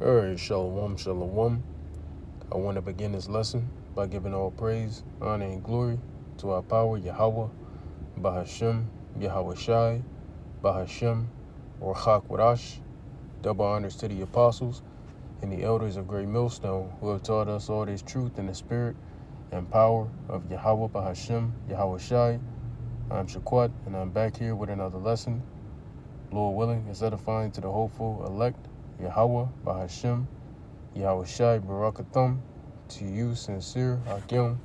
Alright, shalom, shalom. I want to begin this lesson by giving all praise, honor, and glory to our power, Yahweh, Bahashem, Yahweh Shai, Bahashem, Orchak Wadash. Double honors to the apostles and the elders of Great Millstone who have taught us all this truth in the spirit and power of Yahweh, Bahashem, Yahweh Shai. I'm Shaquat, and I'm back here with another lesson. Lord willing, is edifying to the hopeful elect, Yahweh, Bahashem, Yahweh Shai, Barakathum, to you, sincere, Hakim,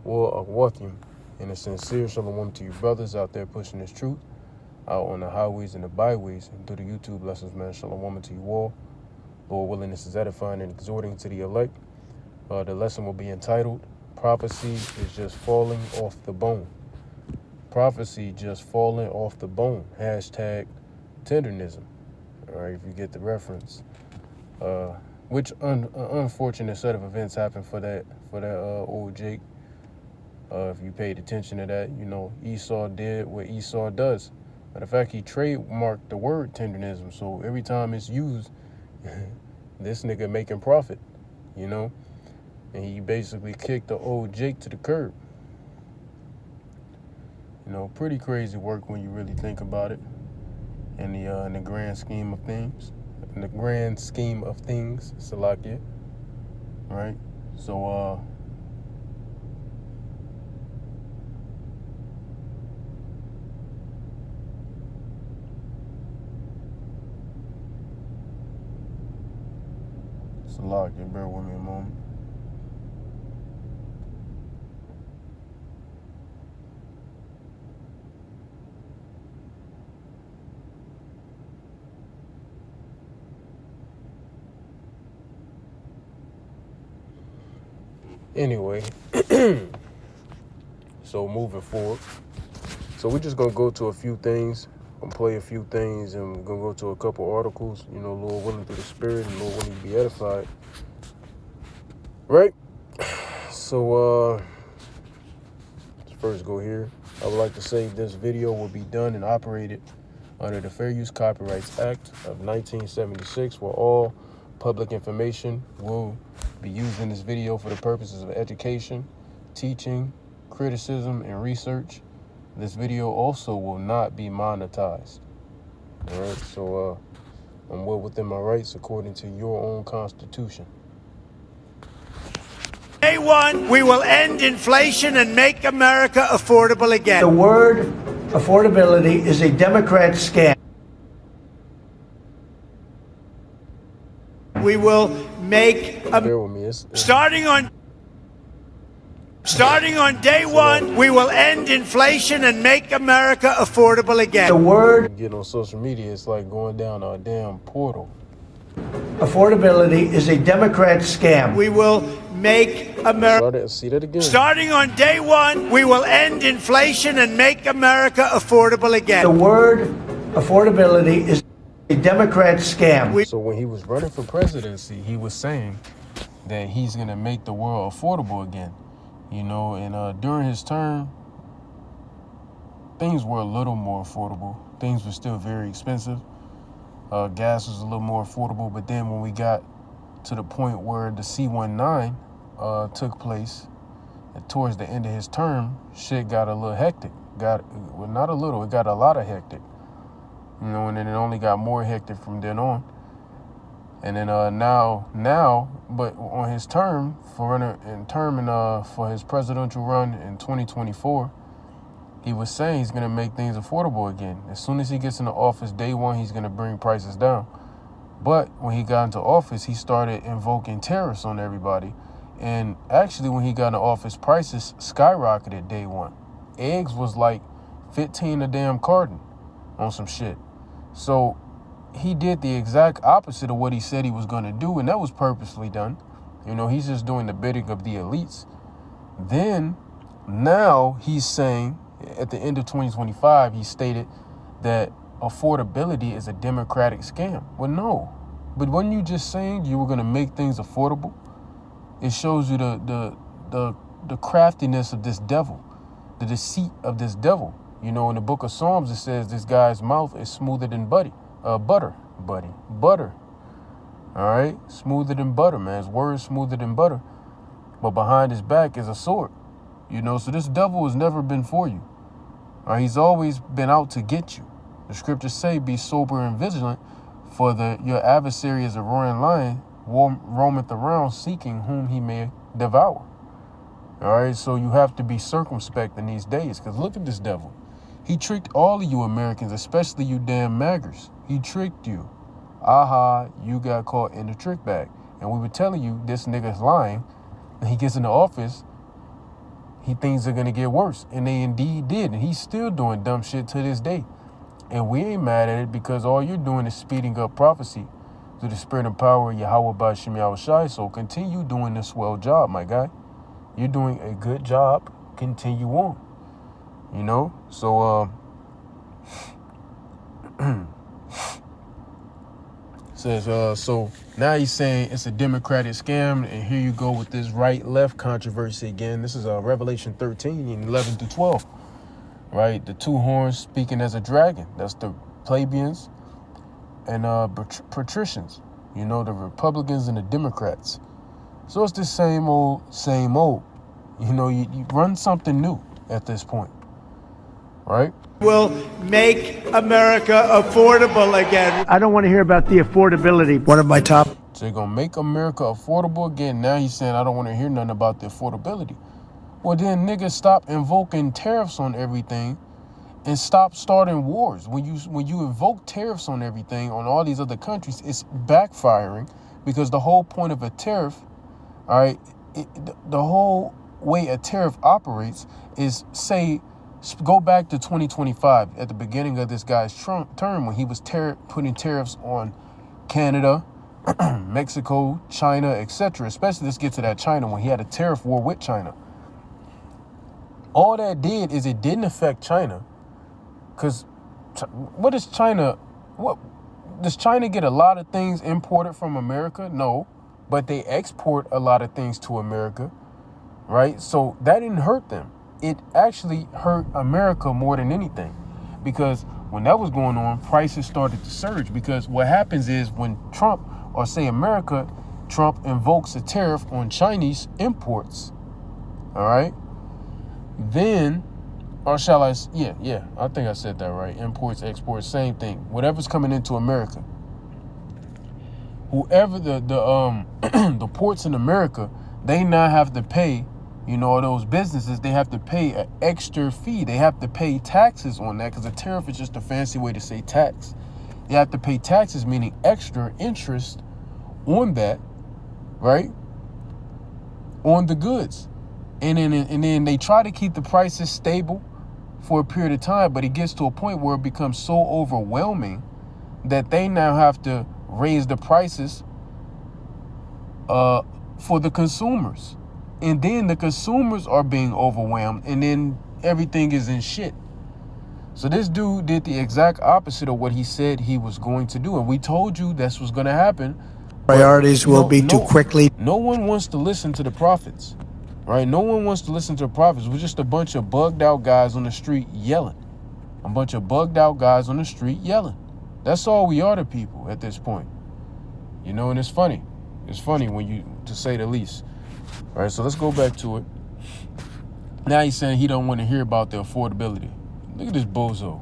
War Akwathim, and a sincere shalom to you brothers out there pushing this truth, out on the highways and the byways, and through the YouTube lessons, man, shalom to you all. Lord willing, this is edifying and exhorting to the elect. The lesson will be entitled, Prophecy is Just Falling Off the Bone. Prophecy just falling off the bone. Hashtag tendernism. All right, if you get the reference. Which unfortunate set of events happened for that old Jake. If you paid attention to that, you know, Esau did what Esau does. Matter of fact, he trademarked the word tendernism. So every time it's used, this nigga making profit, you know? And he basically kicked the old Jake to the curb. You know, pretty crazy work when you really think about it. In the grand scheme of things. In the grand scheme of things, Salakia. Right? So, Salakia, bear with me a moment. Anyway, so moving forward. So we're just going to go to a few things. I'm going to play a few things, and we're going to go to a couple articles, you know, Lord willing, through the spirit, and Lord willing to be edified. Right? So, let's first go here. I would like to say this video will be done and operated under the Fair Use Copyrights Act of 1976, where all public information will be used in this video for the purposes of education, teaching, criticism, and research. This video also will not be monetized. All right, so I'm well within my rights according to your own constitution. Day one, we will end inflation and make America affordable again. The word affordability is a Democrat scam. We will make Bear with me. starting on day one, we will end inflation and make America affordable again. The word Getting on social media, it's like going down a damn portal. affordability is a Democrat scam. We will make America. See that again. Starting on day one, we will end inflation and make America affordable The again. word affordability is a Democrat scam. So when he was running for presidency, he was saying that he's going to make the world affordable again. You know, and during his term, things were a little more affordable. Things were still very expensive. Gas was a little more affordable. But then when we got to the point where the C-19 took place, and towards the end of his term, shit got a little hectic. Not a little, it got a lot of hectic. You know, and then it only got more hectic from then on. And then now, but on his term, for his presidential run in 2024, he was saying he's going to make things affordable again. As soon as he gets into office, day one, he's going to bring prices down. But when he got into office, he started invoking tariffs on everybody. And actually, when he got into office, prices skyrocketed day one. Eggs was like 15 a damn carton on some shit. So he did the exact opposite of what he said he was going to do, and that was purposely done. You know, he's just doing the bidding of the elites. Then, now he's saying, at the end of 2025, he stated that affordability is a Democratic scam. Well, no. But wasn't you just saying you were going to make things affordable? It shows you the craftiness of this devil, the deceit of this devil. You know, in the book of Psalms, it says this guy's mouth is smoother than butter. All All right? Smoother than butter, man. His word is smoother than butter. But behind his back is a sword. You know, so this devil has never been for you. All right? He's always been out to get you. The scriptures say, be sober and vigilant, for your adversary is a roaring lion, roameth around seeking whom he may devour. All right, so you have to be circumspect in these days, because look at this devil. He tricked all of you Americans, especially you damn maggers. He tricked you. Aha, you got caught in the trick bag. And we were telling you this nigga's lying. And he gets into office, things are going to get worse. And they indeed did. And he's still doing dumb shit to this day. And we ain't mad at it, because all you're doing is speeding up prophecy through the spirit and power of Yahweh Ba'Shem Yahushai. So continue doing this swell job, my guy. You're doing a good job. Continue on. You know? So, says, so now he's saying it's a Democratic scam. And here you go with this right-left controversy again. This is Revelation 13, 11 to 12. Right? The two horns speaking as a dragon. That's the plebeians and patricians. You know, the Republicans and the Democrats. So it's the same old. You know, you run something new at this point. Right? Will make America affordable again. I don't want to hear about the affordability. One of my top. So they're going to make America affordable again. Now he's saying, I don't want to hear nothing about the affordability. Well, then niggas stop invoking tariffs on everything and stop starting wars. When you invoke tariffs on everything, on all these other countries, it's backfiring, because the whole point of a tariff, all right, the whole way a tariff operates is, say, go back to 2025 at the beginning of this guy's term when he was putting tariffs on Canada, Mexico, China, etc. Especially, let's get to that China, when he had a tariff war with China. All that did is it didn't affect China, because does China get a lot of things imported from America? No, but they export a lot of things to America, right? So that didn't hurt them. It actually hurt America more than anything, because when that was going on, prices started to surge. Because what happens is when Trump invokes a tariff on Chinese imports, all right, then, or shall I, yeah, I think I said that right. Imports, exports, same thing. Whatever's coming into America. Whoever the ports in America, they now have to pay, you know, those businesses, they have to pay an extra fee. They have to pay taxes on that, because a tariff is just a fancy way to say tax. They have to pay taxes, meaning extra interest on that, right? On the goods. And then they try to keep the prices stable for a period of time, but it gets to a point where it becomes so overwhelming that they now have to raise the prices for the consumers. And then the consumers are being overwhelmed, and then everything is in shit. So this dude did the exact opposite of what he said he was going to do. And we told you this was going to happen. Priorities will be to quickly. No one wants to listen to the prophets. Right? No one wants to listen to the prophets. We're just a bunch of bugged out guys on the street yelling. That's all we are to people at this point. You know, and it's funny. It's funny to say the least. All right, so let's go back to it. Now he's saying he don't want to hear about the affordability. Look at this bozo.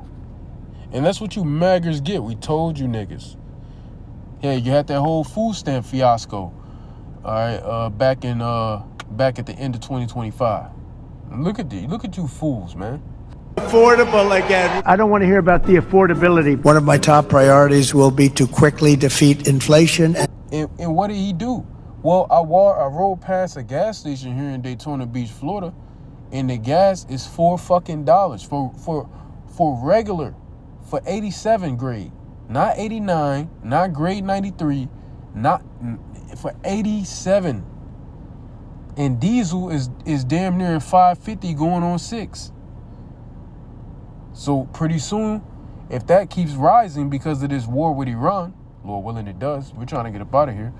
And that's what you maggers get. We told you niggas. Yeah, you had that whole food stamp fiasco. All right, back at the end of 2025. Look at you fools, man. Affordable again. I don't want to hear about the affordability. One of my top priorities will be to quickly defeat inflation. And what did he do? Well, I rode past a gas station here in Daytona Beach, Florida, and the gas is $4 for regular, for 87 grade, not 89, not grade 93, not for 87. And diesel is damn near $5.50 going on $6. So pretty soon, if that keeps rising because of this war with Iran, Lord willing it does, we're trying to get up out of here.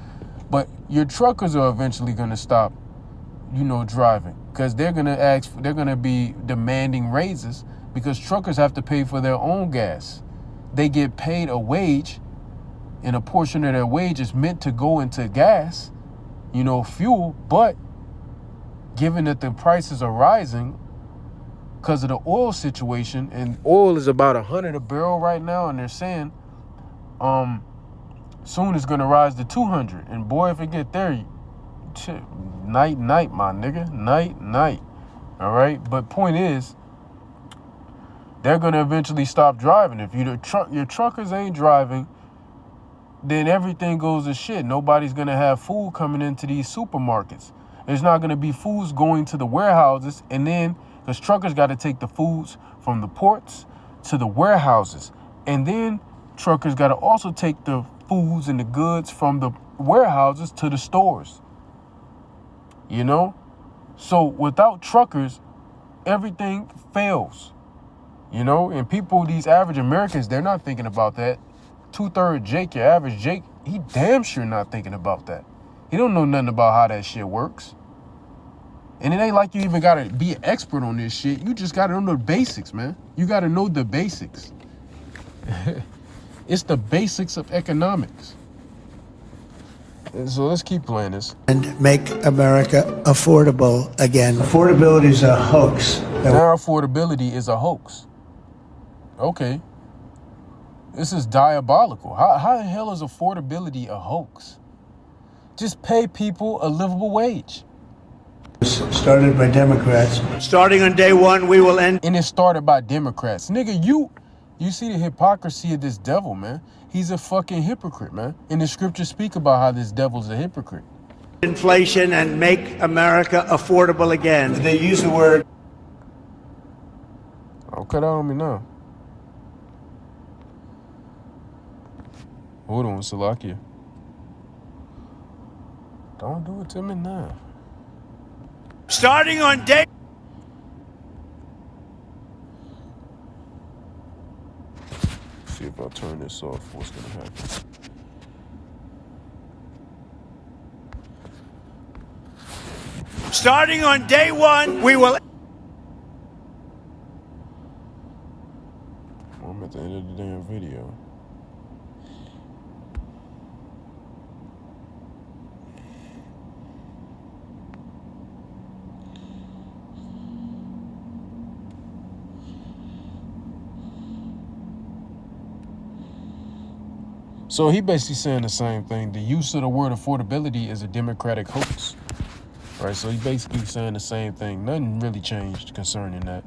But your truckers are eventually going to stop, driving, because they're going to be demanding raises, because truckers have to pay for their own gas. They get paid a wage and a portion of their wage is meant to go into gas, fuel. But given that the prices are rising because of the oil situation, and oil is about $100 a barrel right now, and they're saying soon it's gonna rise to 200. And boy, if it get there, night, my nigga, night. All right, but point is, they're gonna eventually stop driving. If your truckers ain't driving, then everything goes to shit. Nobody's gonna have food coming into these supermarkets. There's not gonna be foods going to the warehouses, and then because truckers got to take the foods from the ports to the warehouses, and then truckers got to also take the foods and the goods from the warehouses to the stores. So without truckers, everything fails. And people, these average Americans, they're not thinking about that. 2/3 Jake, your average Jake, he damn sure not thinking about that. He don't know nothing about how that shit works. And it ain't like you even gotta be an expert on this shit. You just gotta know the basics, man. You gotta know the basics. It's the basics of economics. And so let's keep playing this. And make America affordable again. Affordability is a hoax. Now affordability is a hoax. Okay. This is diabolical. How the hell is affordability a hoax? Just pay people a livable wage. Started by Democrats. Starting on day one, we will end. And it started by Democrats. Nigga, you see the hypocrisy of this devil, man. He's a fucking hypocrite, man. And the scriptures speak about how this devil's a hypocrite. Inflation and make America affordable again. They use the word. Oh, cut out on me now. Hold on, Salakia. Don't do it to me now. Starting on day... See if I turn this off, what's gonna happen. Starting on day one, we will... I'm at the end of the damn video. So he basically saying the same thing. The use of the word affordability is a Democratic hoax. Right, so he basically saying the same thing. Nothing really changed concerning that.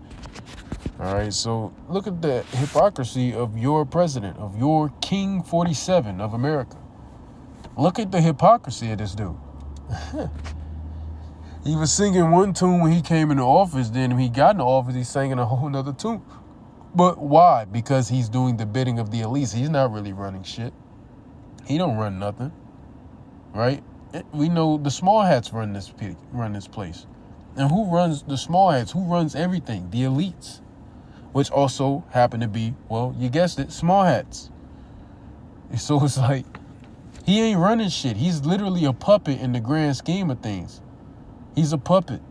All right, so look at the hypocrisy of your president, of your King 47 of America. Look at the hypocrisy of this dude. He was singing one tune when he came into office. Then when he got into office, he's singing a whole nother tune. But why? Because he's doing the bidding of the elites. He's not really running shit. He don't run nothing, right? We know the small hats run this place. And who runs the small hats? Who runs everything? The elites, which also happen to be, well, you guessed it, small hats. So it's like, he ain't running shit. He's literally a puppet in the grand scheme of things. He's a puppet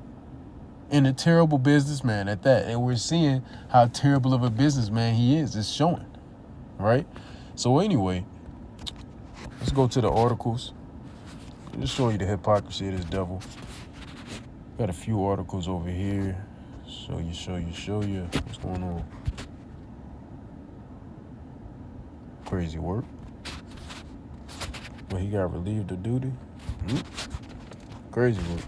and a terrible businessman at that. And we're seeing how terrible of a businessman he is. It's showing, right? So anyway, let's go to the articles. Just show you the hypocrisy of this devil. Got a few articles over here. Show you. What's going on? Crazy work. But he got relieved of duty. Crazy work.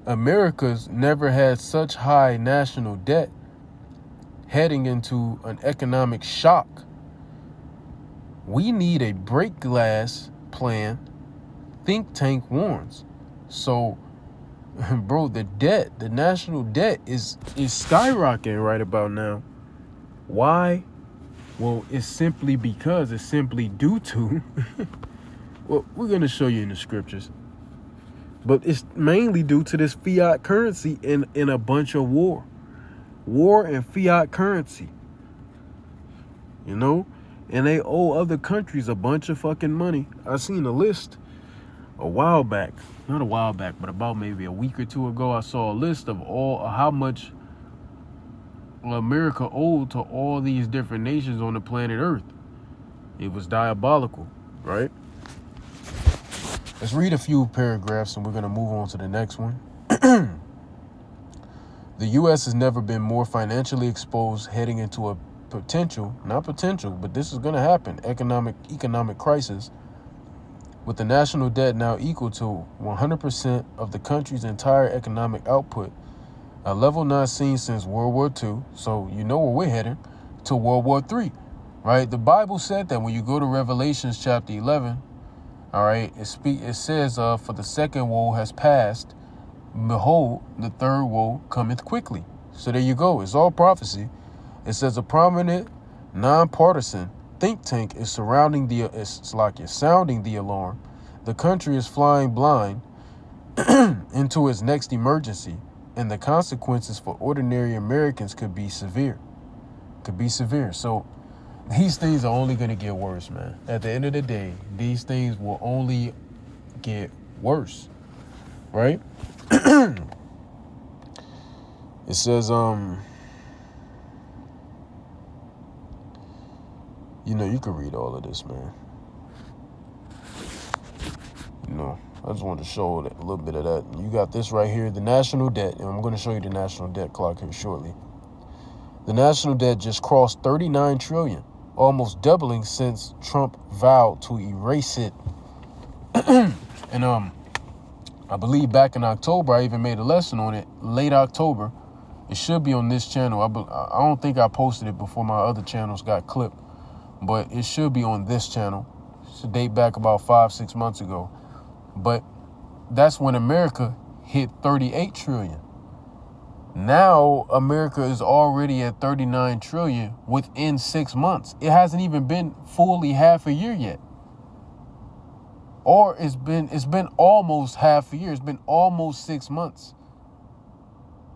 America's never had such high national debt, heading into an economic shock. We need a break glass plan, think tank warns. So, bro, the national debt is skyrocketing right about now. Why? Well, it's simply due to, well, we're going to show you in the scriptures. But it's mainly due to this fiat currency in a bunch of war and fiat currency, and they owe other countries a bunch of fucking money. I seen a list a while back not a while back, but about maybe a week or two ago, I saw a list of how much America owed to all these different nations on the planet Earth. It was diabolical, right? Let's read a few paragraphs and we're going to move on to the next one. The U.S. has never been more financially exposed, heading into a not potential, but this is going to happen, economic crisis, with the national debt now equal to 100% of the country's entire economic output, a level not seen since World War II. So you know where we're heading, to World War III, right? The Bible said that when you go to Revelations chapter 11, all right, it says, for the second woe has passed, behold, the third woe cometh quickly. So there you go. It's all prophecy. It says a prominent, nonpartisan think tank is sounding the alarm. The country is flying blind into its next emergency, and the consequences for ordinary Americans could be severe. So these things are only going to get worse, man. At the end of the day, these things will only get worse, right? It says, you can read all of this, man. I just wanted to show a little bit of that. You got this right here, the national debt, and I'm going to show you the national debt clock here shortly. The national debt just crossed $39 trillion, almost doubling since Trump vowed to erase it. And I believe back in October, I even made a lesson on it, late October. It should be on this channel. I don't think I posted it before my other channels got clipped, but it should be on this channel. It should date back about 5-6 months ago. But that's when America hit 38 trillion. Now America is already at 39 trillion within 6 months. It hasn't even been fully half a year yet. Or it's been almost half a year. It's been almost 6 months.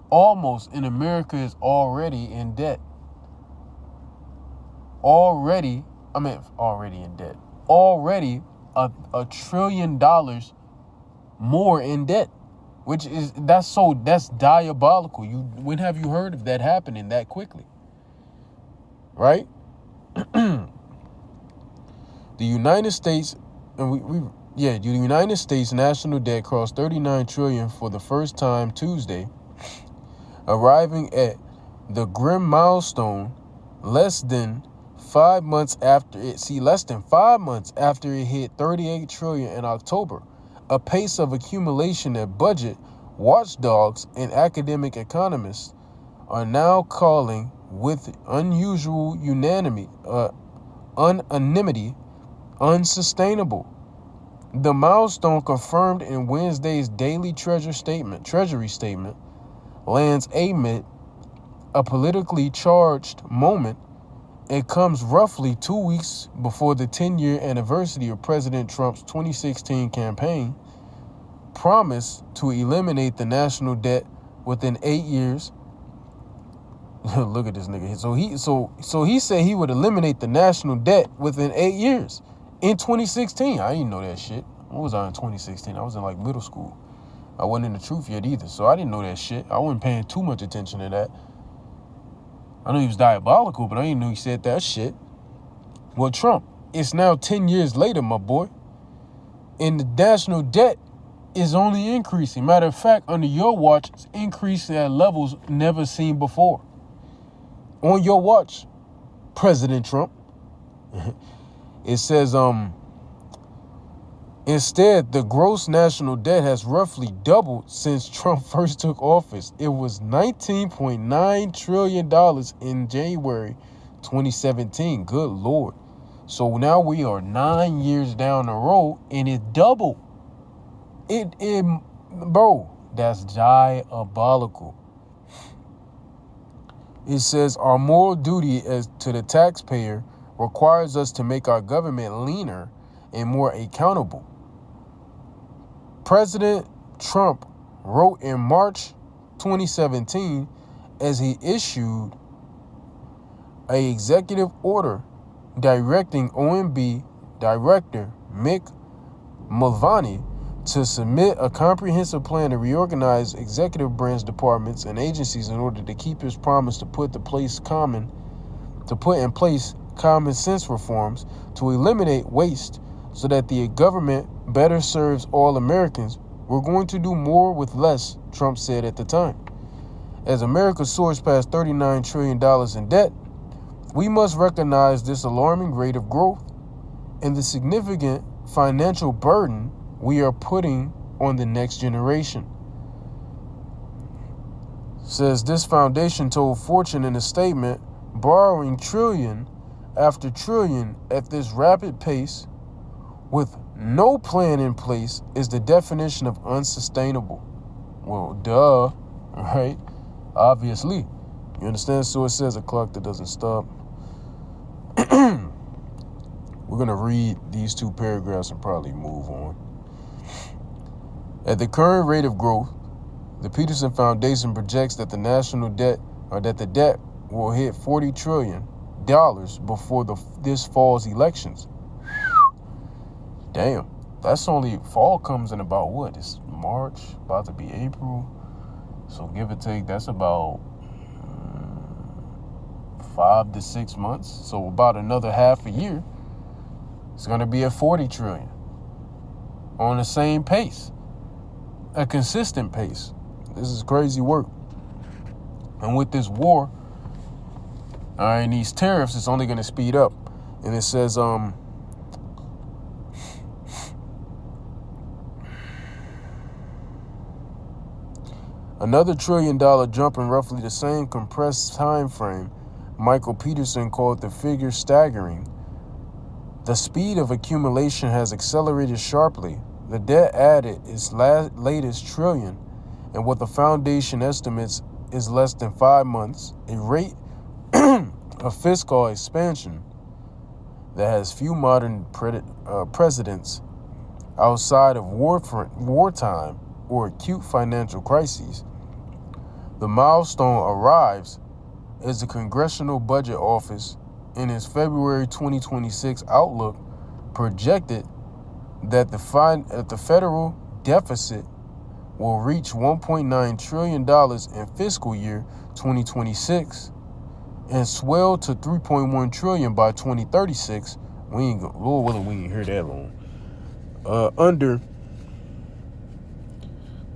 Almost, and America is already in debt. Already in debt. Already $1 trillion more in debt, that's diabolical. When have you heard of that happening that quickly? Right? The United States, and the United States national debt crossed 39 trillion for the first time Tuesday, arriving at the grim milestone less than 5 months after it hit 38 trillion in October, a pace of accumulation that budget watchdogs and academic economists are now calling with unusual unanimity unsustainable. The milestone, confirmed in Wednesday's daily Treasury statement, lands amid a politically charged moment. It comes roughly 2 weeks before the 10-year anniversary of President Trump's 2016 campaign promise to eliminate the national debt within 8 years. Look at this nigga. So he said he would eliminate the national debt within 8 years in 2016. I didn't know that shit. What was I in 2016? I was in like middle school. I wasn't in the truth yet either, so I didn't know that shit. I wasn't paying too much attention to that. I knew he was diabolical, but I didn't know he said that shit. Well, Trump, it's now 10 years later, my boy, and the national debt is only increasing. Matter of fact, under your watch, it's increasing at levels never seen before. On your watch, President Trump. It says, instead, the gross national debt has roughly doubled since Trump first took office. It was $19.9 trillion in January 2017. Good Lord. So now we are 9 years down the road and it doubled. Bro, that's diabolical. It says our moral duty to the taxpayer requires us to make our government leaner and more accountable. President Trump wrote in March 2017 as he issued an executive order directing OMB Director Mick Mulvaney to submit a comprehensive plan to reorganize executive branch departments and agencies in order to keep his promise to put in place common sense reforms to eliminate waste so that the government better serves all Americans. We're going to do more with less, Trump said at the time. As America soars past $39 trillion in debt, we must recognize this alarming rate of growth and the significant financial burden we are putting on the next generation. Says this foundation told Fortune in a statement, borrowing trillion after trillion at this rapid pace with no plan in place is the definition of unsustainable. Well, duh, right? Obviously. You understand? So it says a clock that doesn't stop. We're going to read these two paragraphs and probably move on. At the current rate of growth, the Peterson Foundation projects that the national debt, or that the debt will hit $40 trillion before this fall's elections. Damn, that's only, fall comes in about what? It's March, about to be April. So give or take, that's about 5 to 6 months. So about another half a year, it's going to be at 40 trillion on the same pace, a consistent pace. This is crazy work. And with this war, and these tariffs, it's only going to speed up. And it says, another $1 trillion jump in roughly the same compressed time frame. Michael Peterson called the figure staggering. The speed of accumulation has accelerated sharply. The debt added its latest trillion, and what the foundation estimates is less than 5 months, a rate of fiscal expansion that has few modern presidents outside of wartime or acute financial crises. The milestone arrives as the Congressional Budget Office in its February 2026 outlook projected that the federal deficit will reach $1.9 trillion in fiscal year 2026 and swell to $3.1 trillion by 2036. We ain't hear that long. Under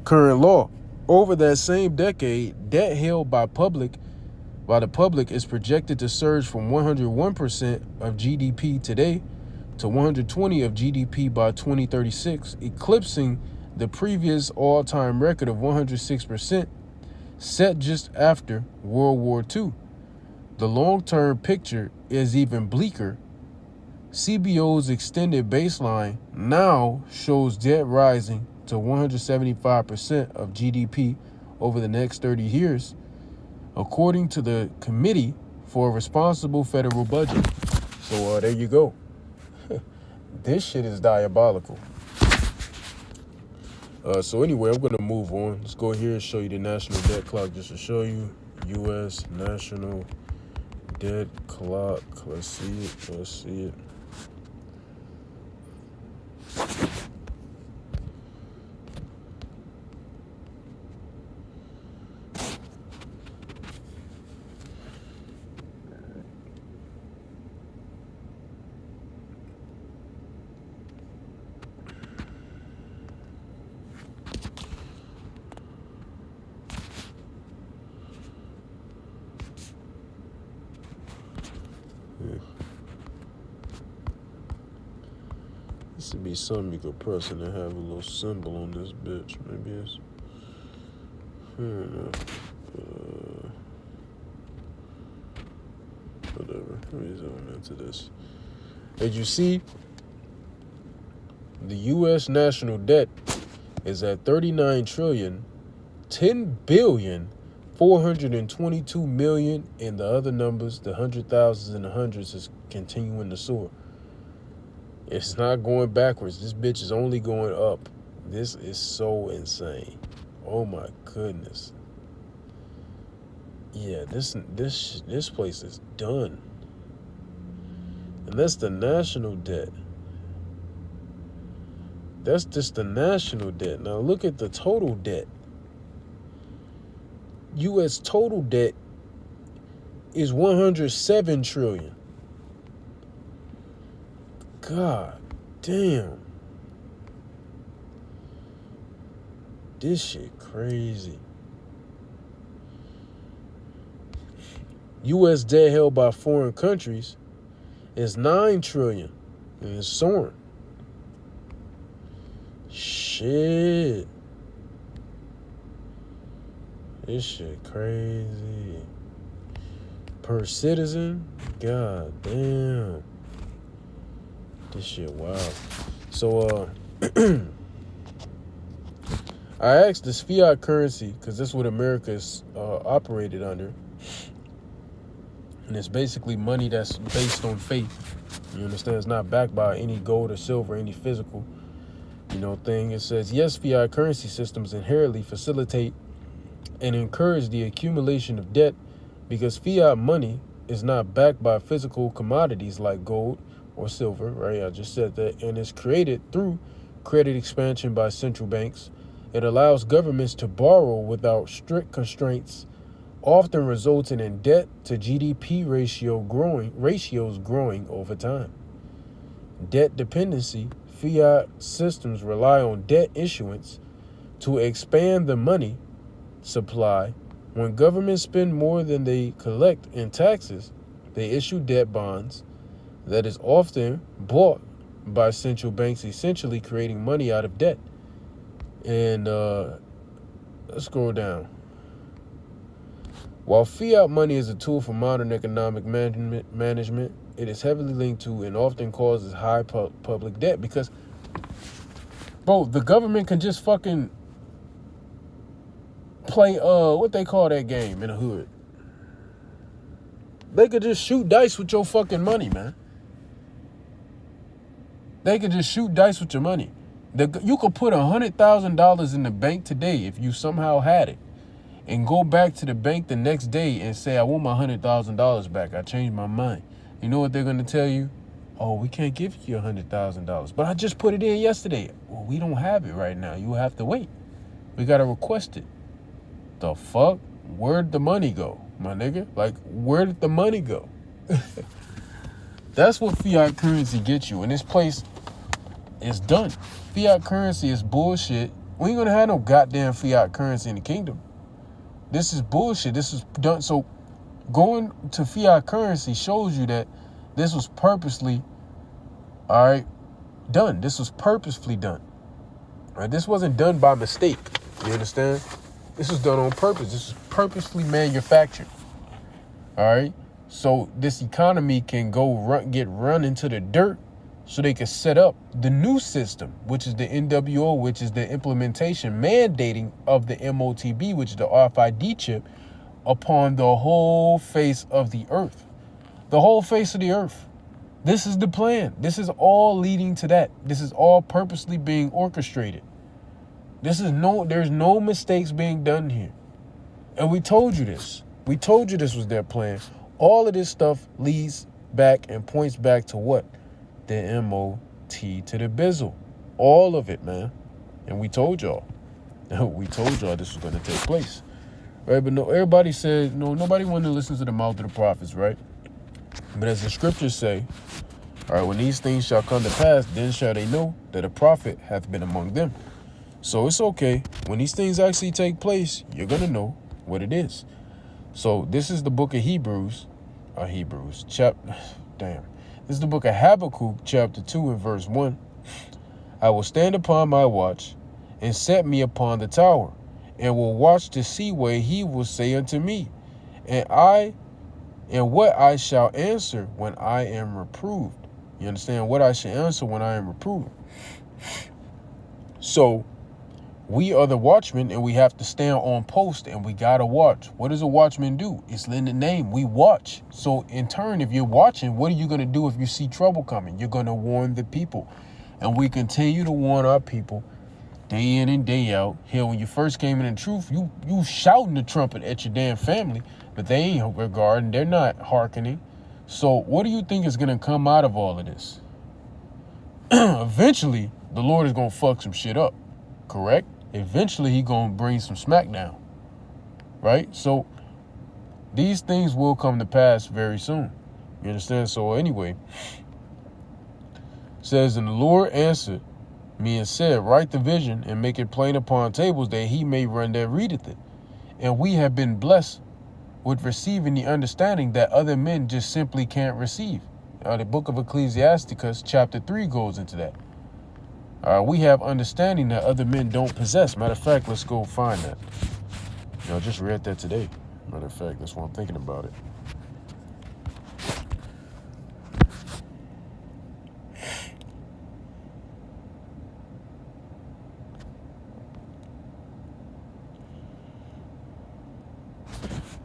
current law. Over that same decade, debt held by the public is projected to surge from 101% of GDP today to 120% of GDP by 2036, eclipsing the previous all-time record of 106% set just after World War II. The long-term picture is even bleaker. CBO's extended baseline now shows debt rising to 175% of GDP over the next 30 years, according to the Committee for a Responsible Federal Budget. So there you go. This shit is diabolical. So anyway, I'm going to move on. Let's go here and show you the national debt clock just to show you. U.S. national debt clock. Let's see it. This would be something you could press and have a little symbol on this bitch. Maybe it's, I don't know. Whatever. Let me zoom into this. As you see, the U.S. national debt is at $39 trillion, $10,422 million, and the other numbers, the hundred thousands and the hundreds, is continuing to soar. It's not going backwards. This bitch is only going up. This is so insane. Oh my goodness. Yeah, this place is done. And that's the national debt. That's just the national debt. Now look at the total debt. U.S. total debt is $107 trillion. God damn. This shit crazy. U.S. debt held by foreign countries is $9 trillion and it's soaring. Shit. This shit crazy. Per citizen? God damn. This shit wild. So, I asked, this fiat currency, because that's what America is operated under, and it's basically money that's based on faith. You understand? It's not backed by any gold or silver, any physical, thing. It says, yes, fiat currency systems inherently facilitate and encourage the accumulation of debt because fiat money is not backed by physical commodities like gold or silver, right? I just said that. And it's created through credit expansion by central banks. It allows governments to borrow without strict constraints, often resulting in debt to GDP ratios growing over time. Debt dependency. Fiat systems rely on debt issuance to expand the money supply. When governments spend more than they collect in taxes, they issue debt bonds that is often bought by central banks, essentially creating money out of debt. And let's scroll down. While fiat money is a tool for modern economic management, it is heavily linked to and often causes high public debt because, bro, the government can just fucking play, what they call that game in the hood? They could just shoot dice with your fucking money, man. They could just shoot dice with your money. You could put $100,000 in the bank today if you somehow had it, and go back to the bank the next day and say, I want my $100,000 back. I changed my mind. You know what they're going to tell you? Oh, we can't give you $100,000. But I just put it in yesterday. Well, we don't have it right now. You have to wait. We got to request it. The fuck? Where'd the money go, my nigga? Like, where did the money go? That's what fiat currency gets you. And this place is done. Fiat currency is bullshit. We ain't going to have no goddamn fiat currency in the kingdom. This is bullshit. This is done. So going to fiat currency shows you that this was purposely, all right, done. This was purposefully done. All right, this wasn't done by mistake. You understand? This was done on purpose. This was purposely manufactured. All right. So this economy can get run into the dirt so they can set up the new system, which is the NWO, which is the implementation mandating of the MOTB, which is the RFID chip, upon the whole face of the earth. The whole face of the earth. This is the plan. This is all leading to that. This is all purposely being orchestrated. There's no mistakes being done here. And we told you this. We told you this was their plan. All of this stuff leads back and points back to what? The MOT to the bizzle. All of it, man. And we told y'all. We told y'all this was going to take place. Right? But no, everybody said, no, nobody wanted to listen to the mouth of the prophets, right? But as the scriptures say, all right, when these things shall come to pass, then shall they know that a prophet hath been among them. So it's okay. When these things actually take place, you're going to know what it is. So this is the book of Hebrews. This is the book of Habakkuk, chapter 2 and verse 1. I will stand upon my watch and set me upon the tower, and will watch to see what he will say unto me, and what I shall answer when I am reproved. You understand? What I shall answer when I am reproved. So we are the watchmen, and we have to stand on post, and we gotta watch. What does a watchman do? It's in the name. We watch. So in turn, if you're watching, what are you gonna do if you see trouble coming? You're gonna warn the people. And we continue to warn our people day in and day out. Hell, when you first came in truth, you shouting the trumpet at your damn family, but they ain't regarding. They're not hearkening. So what do you think is gonna come out of all of this? Eventually, the Lord is going to fuck some shit up, correct? Eventually, he going to bring some smackdown, right? So these things will come to pass very soon. You understand? So anyway, it says, and the Lord answered me and said, write the vision and make it plain upon tables that he may run that readeth it. And we have been blessed with receiving the understanding that other men just simply can't receive. The book of Ecclesiasticus chapter 3 goes into that. We have understanding that other men don't possess. Matter of fact, let's go find that. I just read that today. Matter of fact, that's why I'm thinking about it.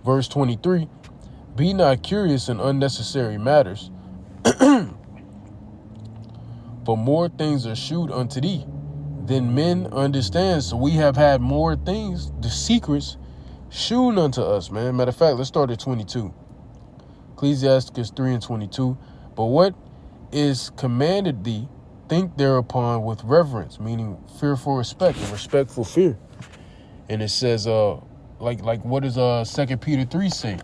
Verse 23, be not curious in unnecessary matters, for more things are shewed unto thee than men understand. So we have had more things, the secrets, shewn unto us, man. Matter of fact, let's start at 22. Ecclesiasticus 3 and 22. But what is commanded thee, think thereupon with reverence, meaning fearful respect and respectful fear. And it says, like what does 2 Peter 3 say?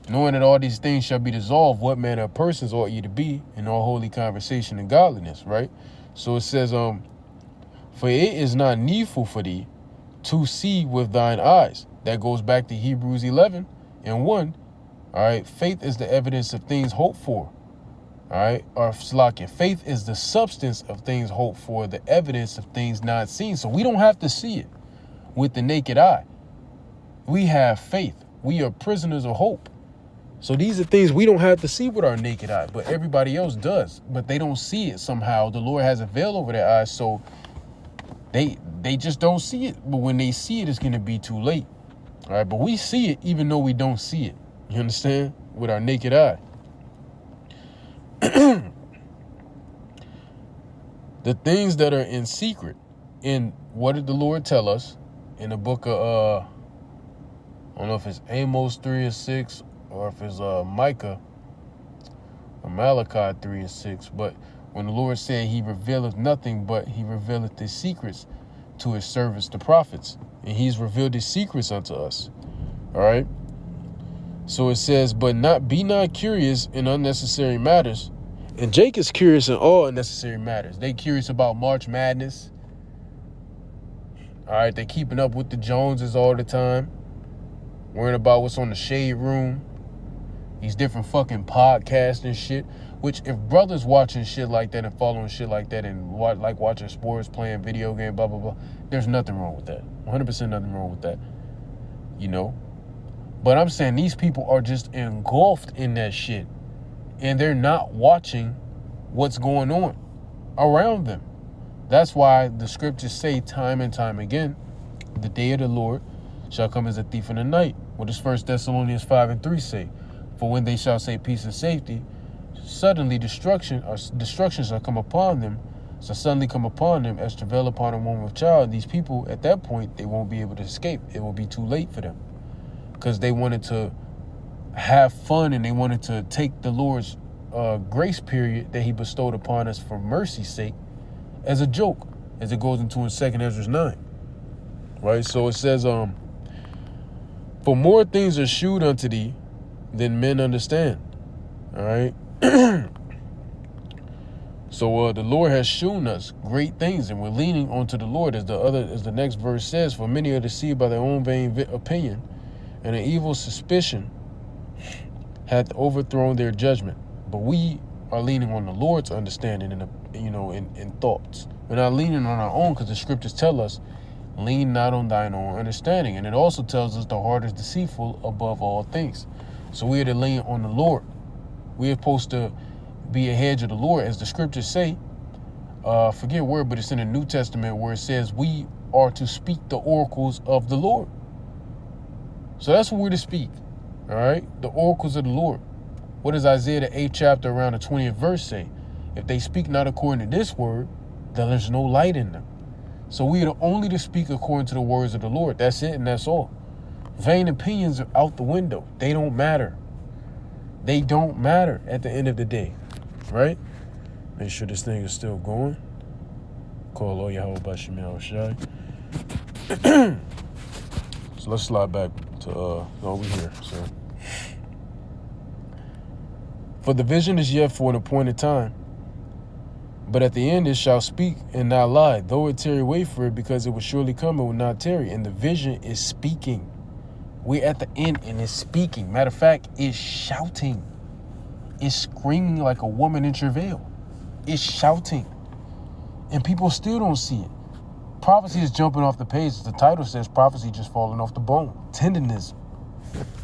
Knowing that all these things shall be dissolved, what manner of persons ought ye to be in all holy conversation and godliness, right? So it says, for it is not needful for thee to see with thine eyes. That goes back to Hebrews 11 and 1. All right, faith is the evidence of things hoped for. All right, or Slakia, faith is the substance of things hoped for, the evidence of things not seen. So we don't have to see it with the naked eye. We have faith. We are prisoners of hope. So these are things we don't have to see with our naked eye, but everybody else does. But they don't see it somehow. The Lord has a veil over their eyes, so they just don't see it. But when they see it, it's going to be too late. All right, but we see it even though we don't see it. You understand? With our naked eye. The things that are in secret. And what did the Lord tell us in the book of, I don't know if it's Amos 3 or 6, or if it's Micah or Malachi 3 and 6. But when the Lord said he revealeth nothing, but he revealeth his secrets to his servants, the prophets. And he's revealed his secrets unto us. All right. So it says, but be not curious in unnecessary matters. And Jake is curious in all unnecessary matters. They curious about March Madness. All right. They keeping up with the Joneses all the time. Worrying about what's on the Shade Room. These different fucking podcasts and shit. Which, if brothers watching shit like that and following shit like that and like watching sports, playing video game, blah, blah, blah, there's nothing wrong with that. 100% nothing wrong with that. You know? But I'm saying these people are just engulfed in that shit. And they're not watching what's going on around them. That's why the scriptures say time and time again, the day of the Lord shall come as a thief in the night. What does 1 Thessalonians 5 and 3 say? For when they shall say peace and safety, suddenly destruction shall come upon them, shall suddenly come upon them as travail upon a woman with child. These people, at that point, they won't be able to escape. It will be too late for them. Because they wanted to have fun and they wanted to take the Lord's grace period that he bestowed upon us for mercy's sake as a joke, as it goes into in 2 Ezra 9. Right? So it says, for more things are shewed unto thee than men understand. All right? So the Lord has shown us great things, and we're leaning onto the Lord, as the next verse says. For many are deceived by their own vain opinion, and an evil suspicion hath overthrown their judgment. But we are leaning on the Lord's understanding in thoughts. We're not leaning on our own, because the scriptures tell us, lean not on thine own understanding. And it also tells us the heart is deceitful above all things. So we are to lean on the Lord. We are supposed to be a hedge of the Lord, as the scriptures say. Forget where, but it's in the New Testament where it says we are to speak the oracles of the Lord. So that's what we're to speak. All right? The oracles of the Lord. What does Isaiah the 8th chapter around the 20th verse say? If they speak not according to this word, then there's no light in them. So we are only to speak according to the words of the Lord. That's it and that's all. Vain opinions are out the window. They don't matter. They don't matter at the end of the day. Right? Make sure this thing is still going. Call all Yahweh Bashim Yahushai. So let's slide back to over here. So, for the vision is yet for an appointed time, but at the end it shall speak and not lie. Though it tarry, wait for it, because it will surely come, it will not tarry. And the vision is speaking. We're at the end and it's speaking. Matter of fact, it's shouting. It's screaming like a woman in travail. It's shouting. And people still don't see it. Prophecy is jumping off the page. The title says prophecy just falling off the bone. Tendonism.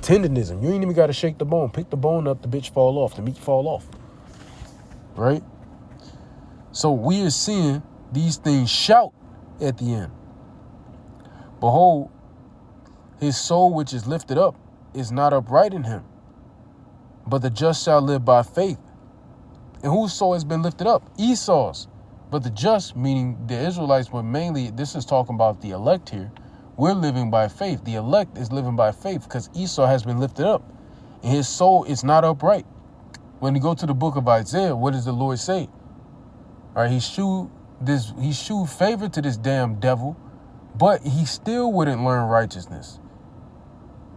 Tendonism. You ain't even got to shake the bone. Pick the bone up, the bitch fall off. The meat fall off. Right? So we are seeing these things shout at the end. Behold, his soul which is lifted up is not upright in him, but the just shall live by faith. And whose soul has been lifted up? Esau's. But the just, meaning the Israelites, but mainly this is talking about the elect here. We're living by faith. The elect is living by faith because Esau has been lifted up and his soul is not upright. When you go to the book of Isaiah, what does the Lord say? All right, he shewed favor to this damn devil, but he still wouldn't learn righteousness.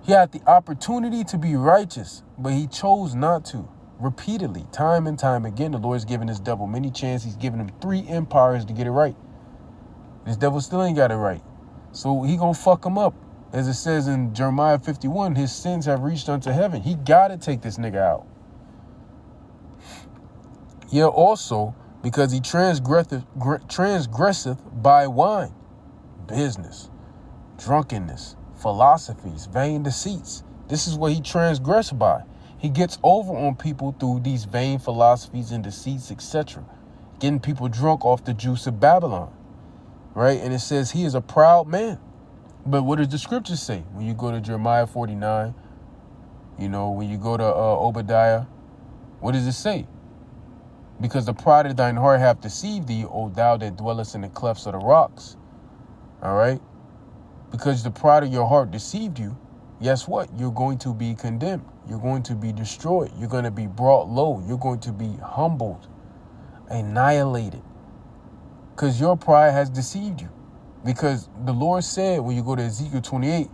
He had the opportunity to be righteous, but he chose not to. Repeatedly, time and time again, the Lord's given this devil many chances. He's given him 3 empires to get it right. This devil still ain't got it right. So he gonna fuck him up. As it says in Jeremiah 51, his sins have reached unto heaven. He gotta take this nigga out. Yeah, also, because he transgresseth by wine, business, drunkenness, philosophies, vain deceits. This is what he transgressed by. He gets over on people through these vain philosophies and deceits, etc. Getting people drunk off the juice of Babylon, right? And it says he is a proud man. But what does the scriptures say? When you go to Jeremiah 49, when you go to Obadiah, what does it say? Because the pride of thine heart hath deceived thee, O thou that dwellest in the clefts of the rocks. All right? Because the pride of your heart deceived you, guess what? You're going to be condemned. You're going to be destroyed. You're going to be brought low. You're going to be humbled, annihilated, because your pride has deceived you. Because the Lord said, when you go to Ezekiel 28,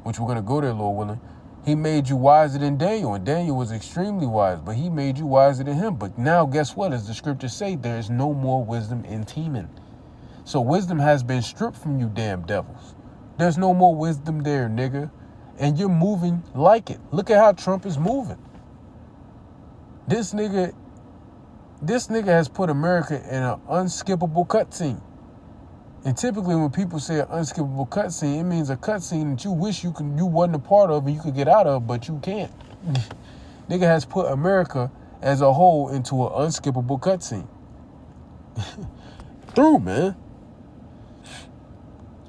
which we're going to go there, Lord willing, he made you wiser than Daniel, and Daniel was extremely wise, but he made you wiser than him. But now, guess what? As the scriptures say, there is no more wisdom in Teman. So wisdom has been stripped from you, damn devils. There's no more wisdom there, nigga. And you're moving like it. Look at how Trump is moving. This nigga has put America in an unskippable cutscene. And typically when people say an unskippable cutscene, it means a cutscene that you wish you wasn't a part of and you could get out of, but you can't. Nigga has put America as a whole into an unskippable cutscene. Man.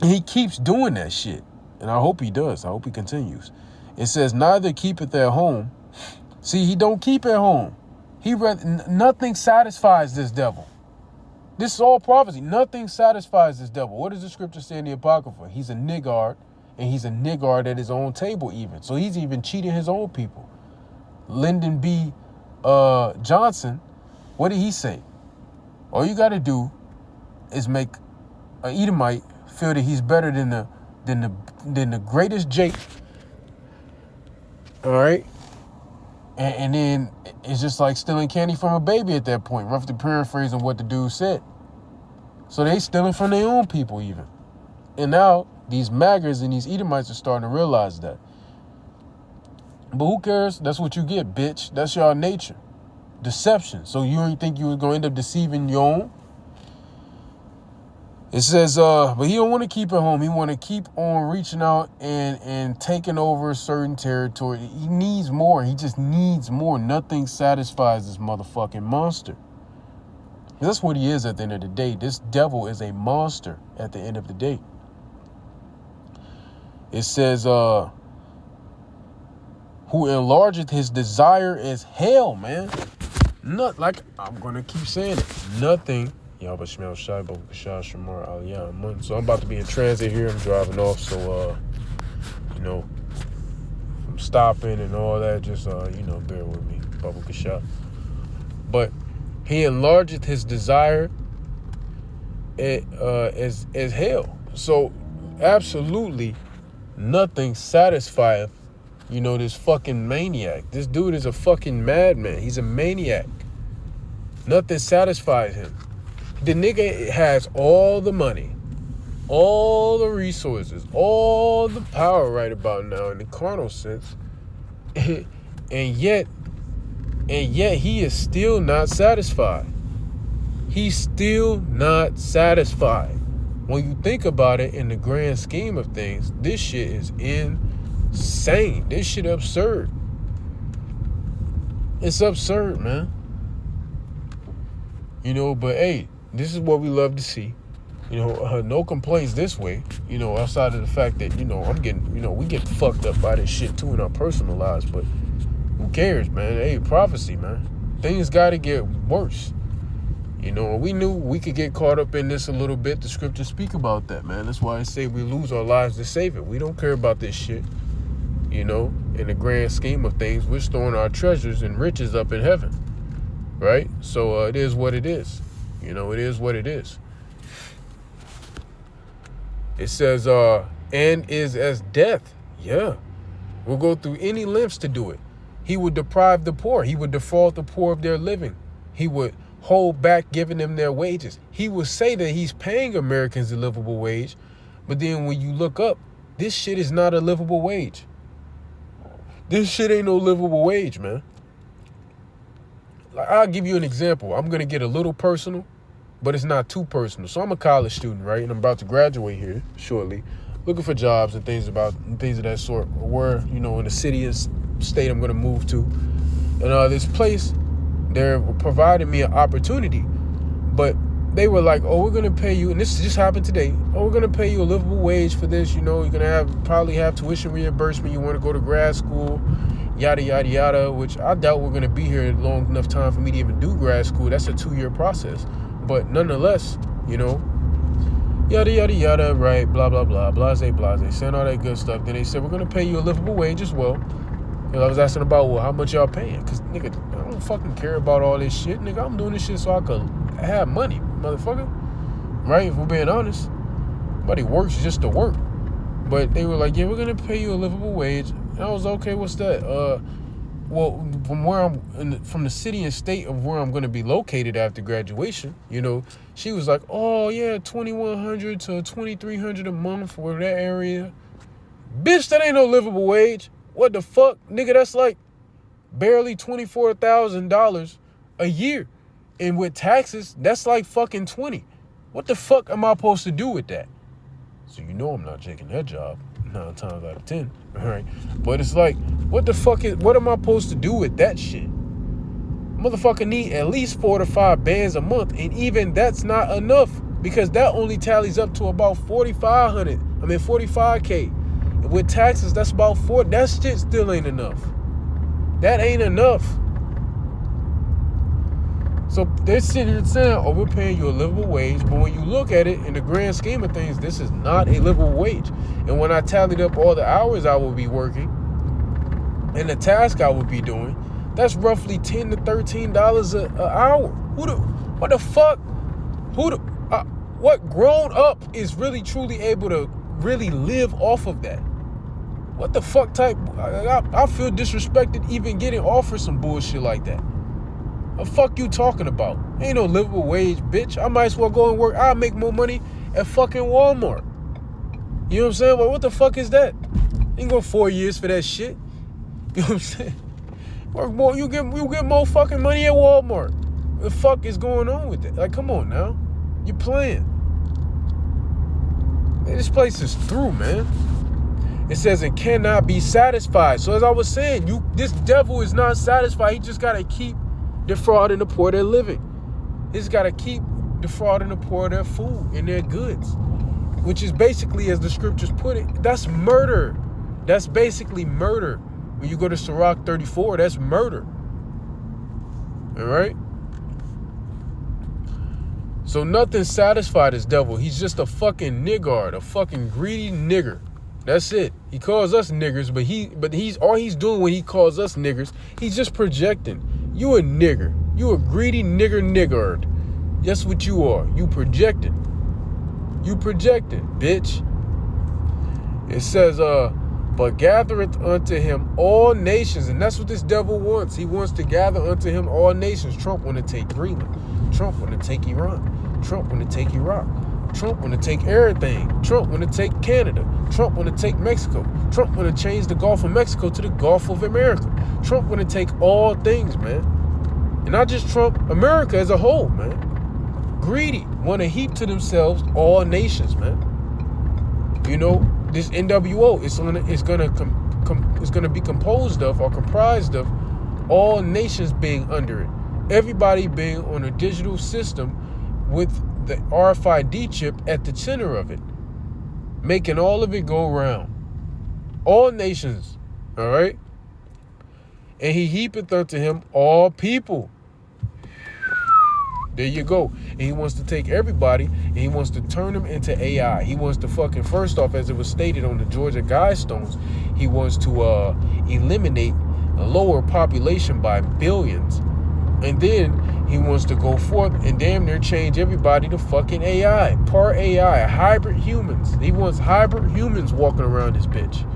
And he keeps doing that shit. And I hope he does. I hope he continues. It says, neither keepeth at home. See, he don't keep at home. Nothing satisfies this devil. This is all prophecy. Nothing satisfies this devil. What does the scripture say in the Apocrypha? He's a niggard, and he's a niggard at his own table even. So he's even cheating his own people. Lyndon B. Johnson, what did he say? All you got to do is make an Edomite feel that he's better than the greatest Jake. All right? And then it's just like stealing candy from a baby at that point, roughly paraphrasing what the dude said. So they stealing from their own people even. And now these MAGAs and these Edomites are starting to realize that. But who cares? That's what you get, bitch. That's your nature. Deception. So you didn't think you was going to end up deceiving your own? It says, but he don't want to keep it home. He want to keep on reaching out and taking over certain territory. He needs more. He just needs more. Nothing satisfies this motherfucking monster. That's what he is at the end of the day. This devil is a monster at the end of the day. It says, who enlargeth his desire is hell, man. Not like I'm going to keep saying it. Nothing. So I'm about to be in transit here. I'm driving off, so I'm stopping and all that. Just bear with me. But he enlargeth his desire as hell. So absolutely nothing satisfieth, this fucking maniac. This dude is a fucking madman. He's a maniac. Nothing satisfies him. The nigga has all the money, all the resources, all the power right about now in the carnal sense. and yet he is still not satisfied. He's still not satisfied. When you think about it in the grand scheme of things, this shit is insane. This shit absurd. It's absurd, man. But hey, this is what we love to see. No complaints this way, outside of the fact that, we get fucked up by this shit too in our personal lives, but who cares, man? Hey, prophecy, man. Things gotta get worse. We knew we could get caught up in this a little bit. The scriptures speak about that, man. That's why I say we lose our lives to save it. We don't care about this shit. In the grand scheme of things, we're storing our treasures and riches up in heaven, right? So it is what it is. It is what it is. It says, and is as death. Yeah. We'll go through any lengths to do it. He would deprive the poor. He would defraud the poor of their living. He would hold back giving them their wages. He would say that he's paying Americans a livable wage, but then when you look up, this shit is not a livable wage. This shit ain't no livable wage, man. Like, I'll give you an example. I'm going to get a little personal, but it's not too personal. So I'm a college student, right? And I'm about to graduate here shortly, looking for jobs and things of that sort, where, in the city and state I'm going to move to. And this place, they're providing me an opportunity, but they were like, oh, we're going to pay you, and this just happened today, oh, we're going to pay you a livable wage for this, you're going to probably have tuition reimbursement, you want to go to grad school, yada, yada, yada, which I doubt we're going to be here long enough time for me to even do grad school. That's a 2-year process. But nonetheless, yada, yada, yada, right, blah, blah, blah, blase, saying all that good stuff. Then they said, we're going to pay you a livable wage as well. I was asking about, well, how much y'all paying? Because, nigga, I don't fucking care about all this shit. Nigga, I'm doing this shit so I could have money, motherfucker. Right? If we're being honest. Nobody works just to work. But they were like, yeah, we're going to pay you a livable wage. And I was, okay, what's that? Well, from the city and state of where I'm going to be located after graduation, she was like, oh, yeah, $2,100 to $2,300 a month for that area. Bitch, that ain't no livable wage. What the fuck? Nigga, that's like barely $24,000 a year. And with taxes, that's like fucking 20. What the fuck am I supposed to do with that? So I'm not taking that job 9 times out of 10. All right. But it's like, what am I supposed to do with that shit? Motherfucker need at least 4 to 5 bands a month. And even that's not enough, because that only tallies up to about $45K. With taxes, that's about 4. That shit still ain't enough. That ain't enough. So they're sitting here saying, oh, we're paying you a livable wage. But when you look at it in the grand scheme of things, this is not a livable wage. And when I tallied up all the hours I will be working and the task I would be doing, that's roughly $10 to $13 an hour. What the fuck? What grown up is really truly able to really live off of that? What the fuck type? I feel disrespected even getting offered some bullshit like that. What the fuck you talking about? Ain't no livable wage, bitch. I might as well go and work. I'll make more money at fucking Walmart. You know what I'm saying? Well, what the fuck is that? Ain't go 4 years for that shit. You know what I'm saying? Work more. You get more fucking money at Walmart. What the fuck is going on with that? Like, come on now. You playing. Man, this place is through, man. It says it cannot be satisfied. So as I was saying, this devil is not satisfied. He just got to keep defrauding the poor their living. He's got to keep defrauding the poor their food and their goods, which is basically, as the scriptures put it, that's murder. That's basically murder. When you go to Sirach 34, that's murder. All right? So nothing satisfied this devil. He's just a fucking niggard, a fucking greedy nigger. That's it. He calls us niggers, but he's all he's doing when he calls us niggers, he's just projecting. You a nigger. You a greedy niggard. That's what you are. You projecting. You projecting, bitch. It says, but gathereth unto him all nations. And that's what this devil wants. He wants to gather unto him all nations. Trump want to take Greenland. Trump want to take Iran. Trump want to take Iraq. Trump want to take everything. Trump want to take Canada. Trump want to take Mexico. Trump want to change the Gulf of Mexico to the Gulf of America. Trump want to take all things, man. And not just Trump, America as a whole, man. Greedy, want to heap to themselves all nations, man. You know, this NWO is gonna be composed of or comprised of all nations being under it. Everybody being on a digital system with the RFID chip at the center of it, making all of it go round. All nations, all right? And he heapeth unto him all people. There you go. And he wants to take everybody and he wants to turn them into AI. He wants to fucking, first off, as it was stated on the Georgia Guidestones, he wants to eliminate a lower population by billions. And then he wants to go forth and damn near change everybody to fucking AI. Part AI, hybrid humans. He wants hybrid humans walking around this bitch.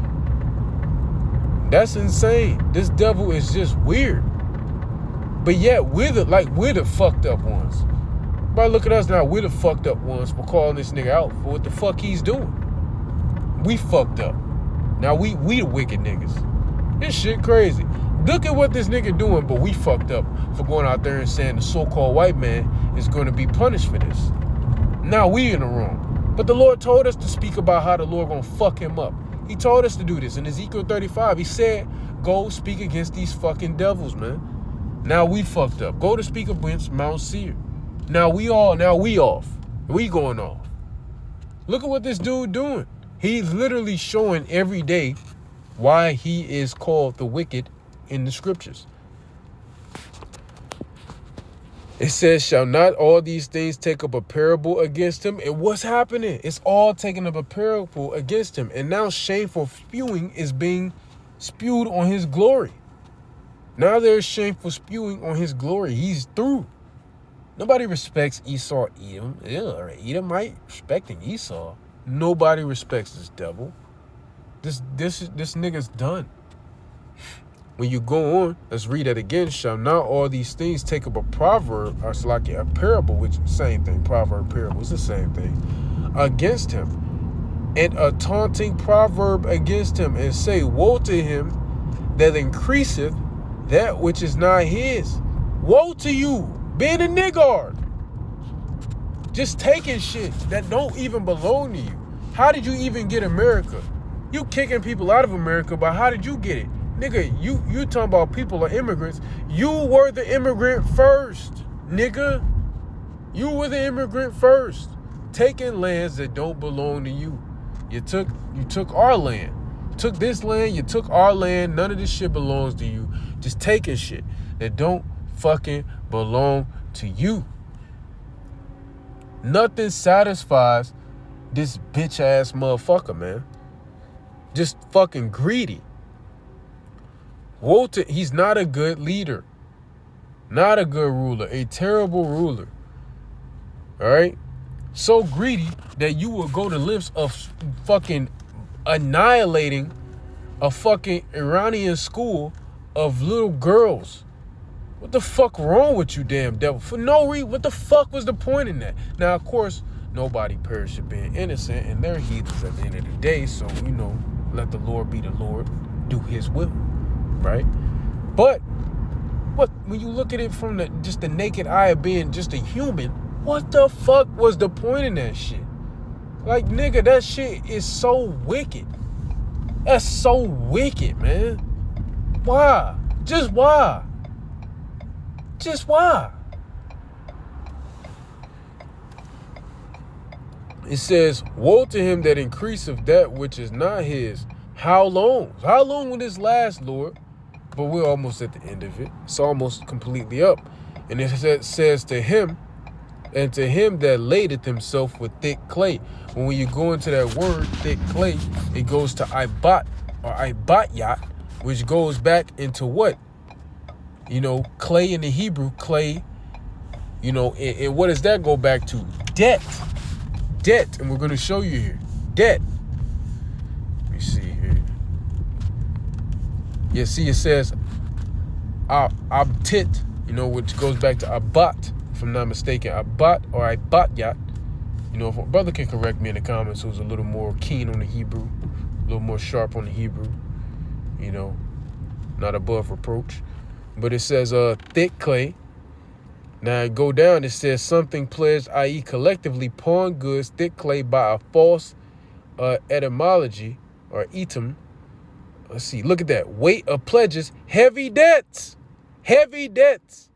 That's insane. This devil is just weird. But yet, we're the fucked up ones. But look at us now. We're the fucked up ones for calling this nigga out for what the fuck he's doing. We fucked up. Now we the wicked niggas. This shit crazy. Look at what this nigga doing, but we fucked up for going out there and saying the so-called white man is going to be punished for this. Now we in the wrong. But the Lord told us to speak about how the Lord gonna fuck him up. He told us to do this in Ezekiel 35. He said, go speak against these fucking devils, man. Now we fucked up. Go to speak against Mount Seir. Now we off. We going off. Look at what this dude doing. He's literally showing every day why he is called the wicked in the scriptures. It says, shall not all these things take up a parable against him? And what's happening? It's all taking up a parable against him. And now shameful spewing is being spewed on his glory. Now there's shameful spewing on his glory. He's through. Nobody respects Esau, Edom. Or Edomite respecting Esau. Nobody respects this devil. This nigga's done. When you go on, let's read that again. Shall not all these things take up a proverb, or it's like a parable, which same thing. Proverb, parable, it's the same thing. Against him. And a taunting proverb against him, and say, woe to him that increaseth that which is not his. Woe to you, being a niggard. Just taking shit that don't even belong to you. How did you even get America? You kicking people out of America, but how did you get it? Nigga, you talking about people are immigrants. You were the immigrant first, nigga. You were the immigrant first. Taking lands that don't belong to you. You took our land. Took this land, you took our land. None of this shit belongs to you. Just taking shit that don't fucking belong to you. Nothing satisfies this bitch ass motherfucker, man. Just fucking greedy. He's not a good leader. Not a good ruler. A terrible ruler. All right? So greedy that you will go to lengths of fucking annihilating a fucking Iranian school of little girls. What the fuck wrong with you, damn devil? For no reason. What the fuck was the point in that? Now, of course, nobody perished being innocent, and they're heathens at the end of the day. So, you know, let the Lord be the Lord. Do his will. Right? But when you look at it from just the naked eye of being just a human, what the fuck was the point in that shit? Like, nigga, that shit is so wicked. That's so wicked, man. Why? Just why? Just why? It says, woe to him that increaseth that which is not his. How long? How long will this last, Lord? But we're almost at the end of it. It's almost completely up. And it says to him, and to him that ladeth himself with thick clay. When you go into that word, thick clay, it goes to ibat or ibatyat, which goes back into what? You know, clay in the Hebrew, clay, you know, and what does that go back to? Debt. debt, and we're going to show you here. Debt. Let me see here. Yeah, see, it says abtit, which goes back to abat, if I'm not mistaken. Abat or abatyat. If a brother can correct me in the comments who's a little more keen on the Hebrew, a little more sharp on the Hebrew, not above reproach. But it says thick clay. Now go down, it says something pledged, i.e. collectively pawn goods, thick clay by a false etymology or etum. Let's see, look at that. Weight of pledges, heavy debts. Heavy debts.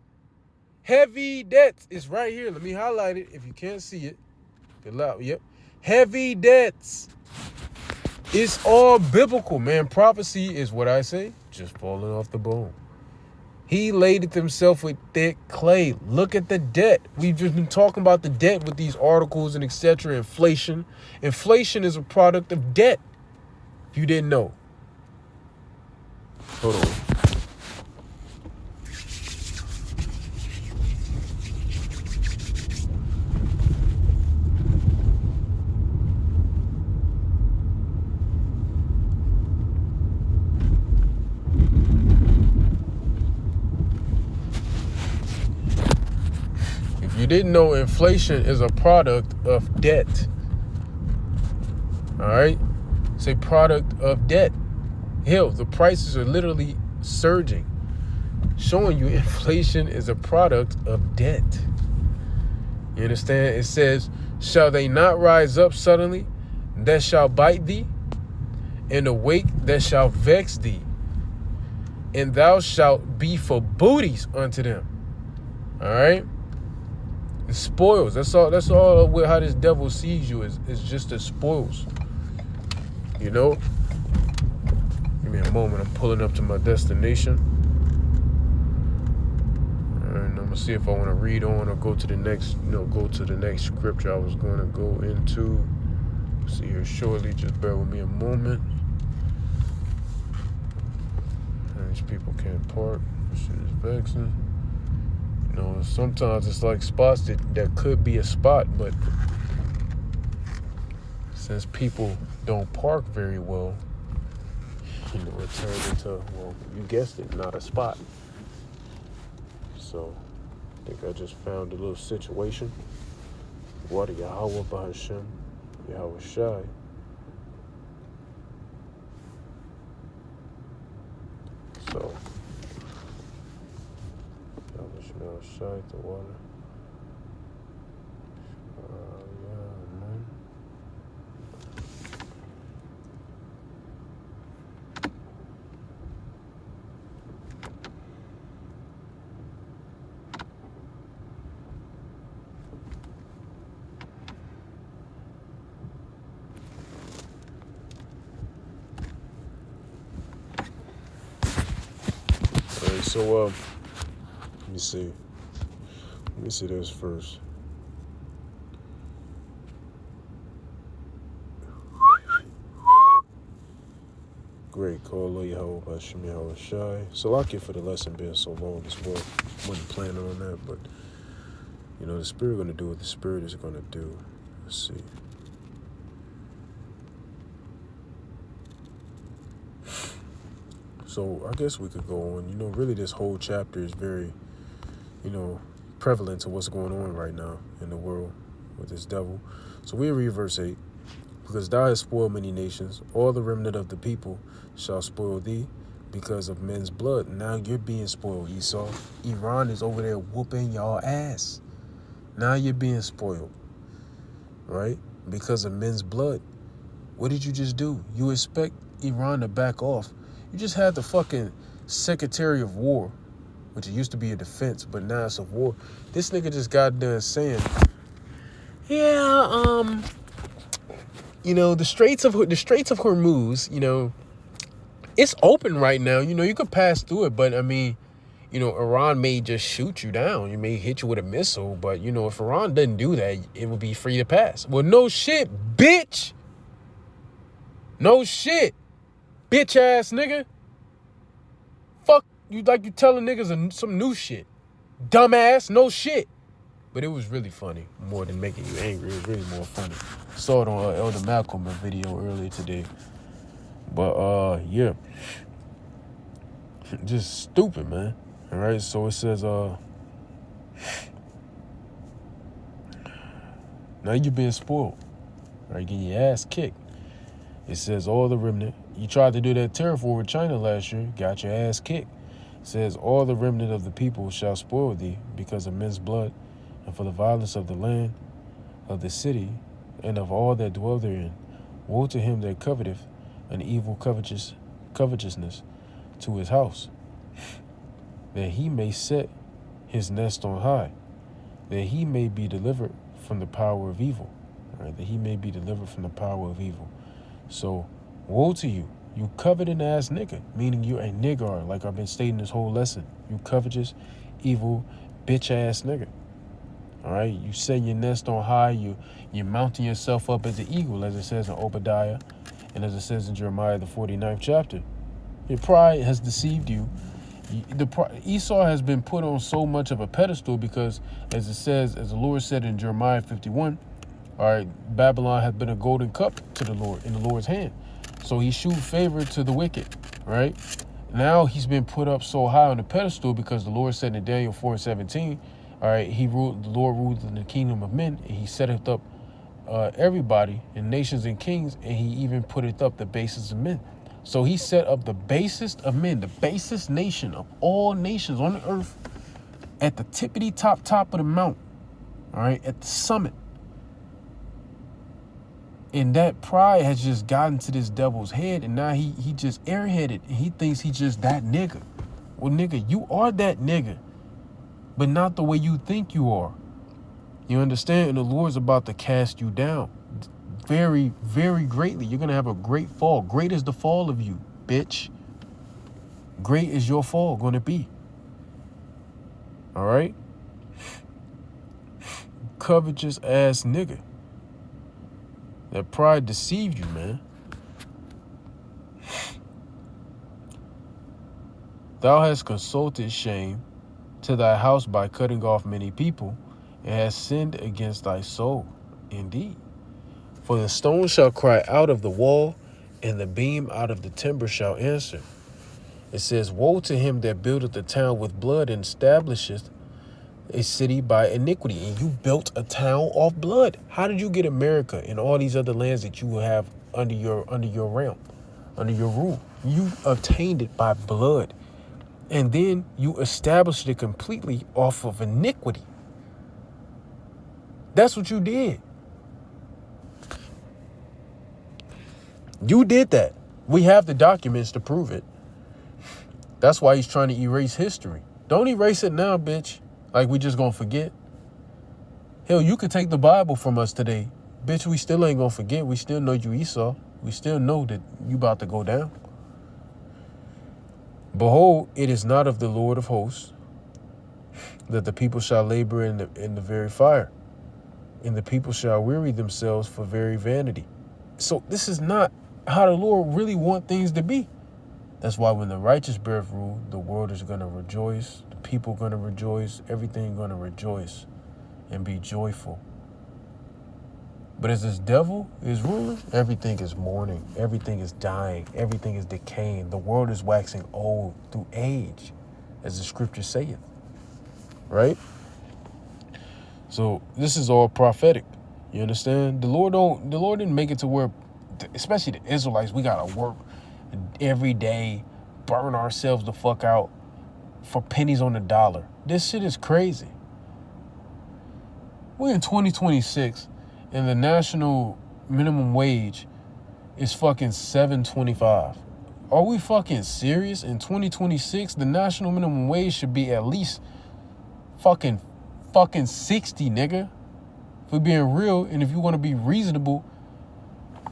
Heavy debts. It's right here. Let me highlight it if you can't see it. Get loud. Yep. Heavy debts. It's all biblical, man. Prophecy is what I say, just falling off the bone. He laded himself with thick clay. Look at the debt. We've just been talking about the debt with these articles and etc. Inflation. Inflation is a product of debt. If you didn't know. Hold on. You didn't know inflation is a product of debt. All right? It's a product of debt. Hell, the prices are literally surging, showing you inflation is a product of debt. You understand? It says, shall they not rise up suddenly that shall bite thee, and awake that shall vex thee, and thou shalt be for booties unto them. All right? It spoils. That's all how this devil sees you is just as spoils. Give me a moment. I'm pulling up to my destination. And I'm gonna see if I want to read on or go to the next, scripture I was going to go into. See here shortly. Just bear with me a moment. And these people can't park. This shit is vexing. Sometimes it's like spots that could be a spot, but since people don't park very well, it turns into, well, you guessed it, not a spot. So I think I just found a little situation. Water Yahweh Bahashem, Yahweh Shai. So Yahweh Shai, the water. Alright, so let me see. Let me see this first. Great. Call Yahweh Bashem Yahweh Shai. Salakia for the lesson being so long as well. Wasn't planning on that, but the Spirit going to do what the Spirit is going to do. Let's see. So I guess we could go on. Really this whole chapter is very, prevalent to what's going on right now in the world with this devil. So we read verse 8. Because thou hast spoiled many nations, all the remnant of the people shall spoil thee because of men's blood. Now you're being spoiled, Esau. Iran is over there whooping y'all ass. Now you're being spoiled, right? Because of men's blood. What did you just do? You expect Iran to back off. You just had the fucking Secretary of War, which it used to be a defense, but now it's a war. This nigga just got done saying, yeah, the Straits of Hormuz, it's open right now. You could pass through it, but Iran may just shoot you down. You may hit you with a missile, but if Iran doesn't do that, it would be free to pass. Well, no shit, bitch. No shit, bitch ass nigga. Fuck you, like you telling niggas some new shit. Dumbass, no shit. But it was really funny, more than making you angry. It was really more funny. Saw it on Elder Malcolm video earlier today. But yeah, just stupid, man. All right, so it says now you're being spoiled. All right, getting your ass kicked. It says all the remnant. You tried to do that tariff war with China last year, got your ass kicked. It says all the remnant of the people shall spoil thee because of men's blood, and for the violence of the land, of the city, and of all that dwell therein. Woe to him that coveteth an evil covetousness to his house, that he may set his nest on high, that he may be delivered from the power of evil. Right? That he may be delivered from the power of evil. So, woe to you, you coveting ass nigga, meaning you're a nigger, like I've been stating this whole lesson. You covetous, evil, bitch ass nigga. All right, you set your nest on high. You're mounting yourself up as an eagle, as it says in Obadiah, and as it says in Jeremiah, the 49th chapter. Your pride has deceived you. Esau has been put on so much of a pedestal because, as it says, as the Lord said in Jeremiah 51, all right, Babylon hath been a golden cup to the Lord in the Lord's hand. So he shewed favor to the wicked, right? Now he's been put up so high on the pedestal because the Lord said in Daniel 4:17, all right, the Lord ruled in the kingdom of men, and he setteth up everybody and nations and kings, and he even putteth up the basest of men. So he set up the basest of men, the basest nation of all nations on the earth, at the tippity top of the mount, all right, at the summit. And that pride has just gotten to this devil's head, and now he just airheaded, and he thinks he just that nigga. Well, nigga, you are that nigga, but not the way you think you are. You understand? And the Lord's about to cast you down very, very greatly. You're going to have a great fall. Great is the fall of you, bitch. Great is your fall going to be. All right? Covetous ass nigga. That pride deceived you, man. Thou hast consulted shame to thy house by cutting off many people, and hast sinned against thy soul. Indeed. For the stone shall cry out of the wall, and the beam out of the timber shall answer. It says, woe to him that buildeth a town with blood, and establisheth a city by iniquity. And you built a town off blood. How did you get America and all these other lands that you have under your realm, under your rule? You obtained it by blood. And then you established it completely off of iniquity. That's what you did. You did that. We have the documents to prove it. That's why he's trying to erase history. Don't erase it now, bitch. Like we just gonna forget. Hell, you could take the Bible from us today. Bitch, we still ain't gonna forget. We still know you Esau. We still know that you about to go down. Behold, it is not of the Lord of hosts that the people shall labor in the very fire, and the people shall weary themselves for very vanity. So this is not how the Lord really want things to be. That's why when the righteous beareth rule, the world is going to rejoice, the people going to rejoice, everything going to rejoice and be joyful. But as this devil is ruling, everything is mourning, everything is dying, everything is decaying. The world is waxing old through age, as the scripture saith, right? So this is all prophetic. You understand? The Lord didn't make it to where, especially the Israelites, we gotta work every day, burn ourselves the fuck out for pennies on the dollar. This shit is crazy. We're in 2026 and the national minimum wage is fucking $7.25. Are we fucking serious? In 2026, the national minimum wage should be at least fucking 60, nigga. If we're being real, and if you want to be reasonable,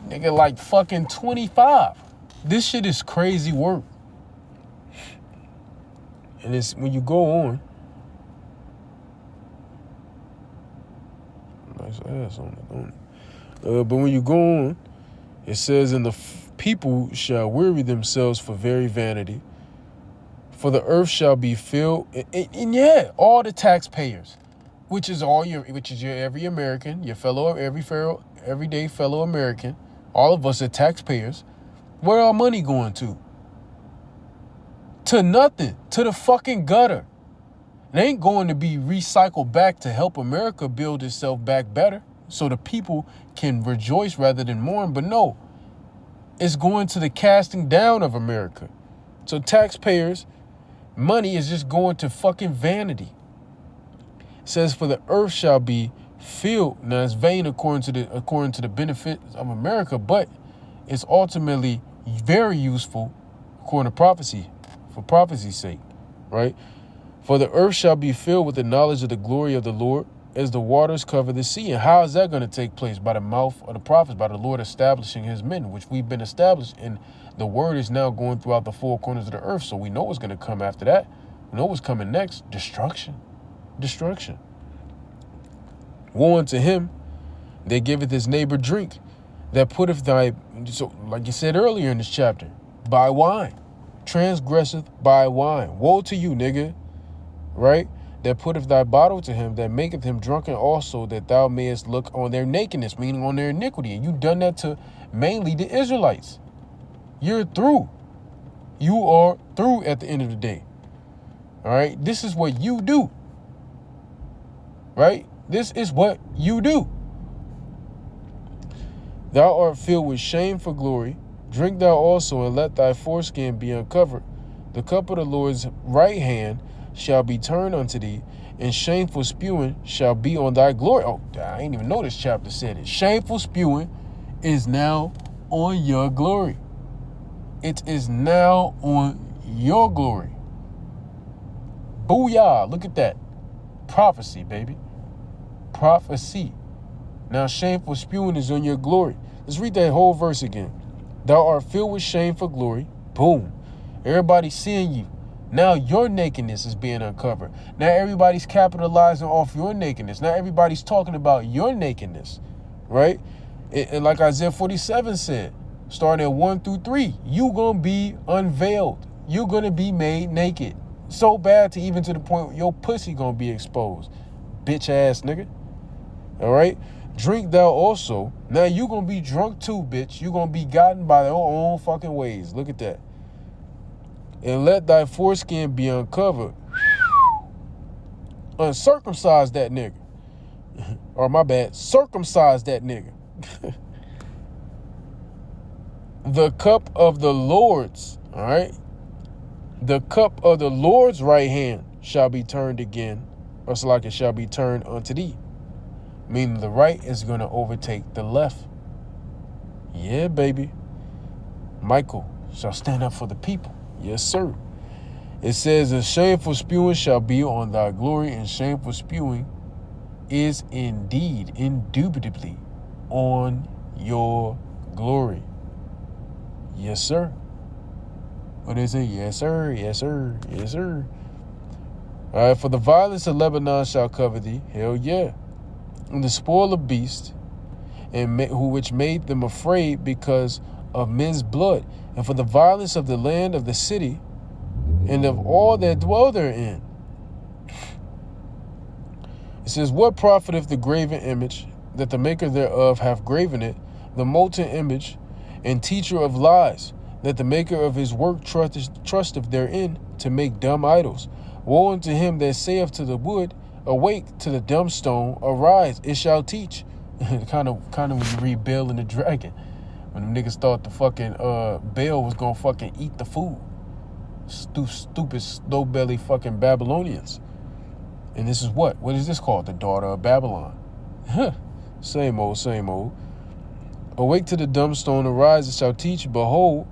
nigga, like fucking 25. This shit is crazy work. And it's when you go on. Nice ass on it, don't it? But when you go on, it says, and the people shall weary themselves for very vanity, for the earth shall be filled. And yeah, all the taxpayers, which is your every American, your everyday fellow American. All of us are taxpayers. Where our money going to? To nothing. To the fucking gutter. It ain't going to be recycled back to help America build itself back better so the people can rejoice rather than mourn. But no, it's going to the casting down of America. So taxpayers' money is just going to fucking vanity. It says, for the earth shall be filled. Now it's vain according to the benefits of America, but it's ultimately very useful according to prophecy, for prophecy's sake, right? For the earth shall be filled with the knowledge of the glory of the Lord as the waters cover the sea. And how is that going to take place? By the mouth of the prophets, by the Lord establishing his men, which we've been established. And the word is now going throughout the four corners of the earth. So we know what's going to come after that. We know what's coming next. Destruction. Destruction. Woe unto him that giveth his neighbor drink, that putteth so like you said earlier in this chapter, by wine. Transgresseth by wine. Woe to you, nigga. Right? That putteth thy bottle to him, that maketh him drunken also, that thou mayest look on their nakedness, meaning on their iniquity. And you done that to mainly the Israelites. You're through. You are through at the end of the day. All right? This is what you do. Right? This is what you do. Thou art filled with shame for glory. Drink thou also, and let thy foreskin be uncovered. The cup of the Lord's right hand shall be turned unto thee, and shameful spewing shall be on thy glory. Oh, I ain't even know this chapter said it. Shameful spewing is now on your glory. It is now on your glory. Booyah. Look at that. Prophecy, baby. Prophecy. Now shameful spewing is on your glory. Let's read that whole verse again. Thou art filled with shame for glory. Boom. Everybody's seeing you. Now your nakedness is being uncovered. Now everybody's capitalizing off your nakedness. Now everybody's talking about your nakedness, right? And like Isaiah 47 said, starting at 1 through 3, you gonna be unveiled. You're gonna be made naked. So bad to even to the point where your pussy gonna be exposed. Bitch ass nigga. All right? Drink thou also. Now you gonna be drunk too, bitch. You gonna be gotten by their own fucking ways. Look at that. And let thy foreskin be uncovered. Uncircumcise that nigga. Or my bad, circumcise that nigga. The cup of the Lord's, all right? The cup of the Lord's right hand shall be turned again, or so like it shall be turned unto thee. Meaning the right is going to overtake the left. Yeah, baby. Michael shall stand up for the people. Yes, sir. It says, and shameful spewing shall be on thy glory, and shameful spewing is indeed, indubitably, on your glory. Yes, sir. What they say? Yes, sir. Yes, sir. Yes, sir. All right, for the violence of Lebanon shall cover thee. Hell yeah. And the spoil of beasts, and which made them afraid because of men's blood, and for the violence of the land of the city, and of all that dwell therein. It says, what profiteth the graven image, that the maker thereof hath graven it, the molten image, and teacher of lies, that the maker of his work trusteth therein, to make dumb idols. Woe unto him that saith to the wood, awake, to the dumb stone, arise, it shall teach. kind of when you read Baal and the Dragon, when the niggas thought the fucking Baal was gonna fucking eat the food. Stupid snow-belly fucking Babylonians. And this is what is this called? The daughter of Babylon. Same old, same old. Awake to the dumb stone, arise, it shall teach. Behold,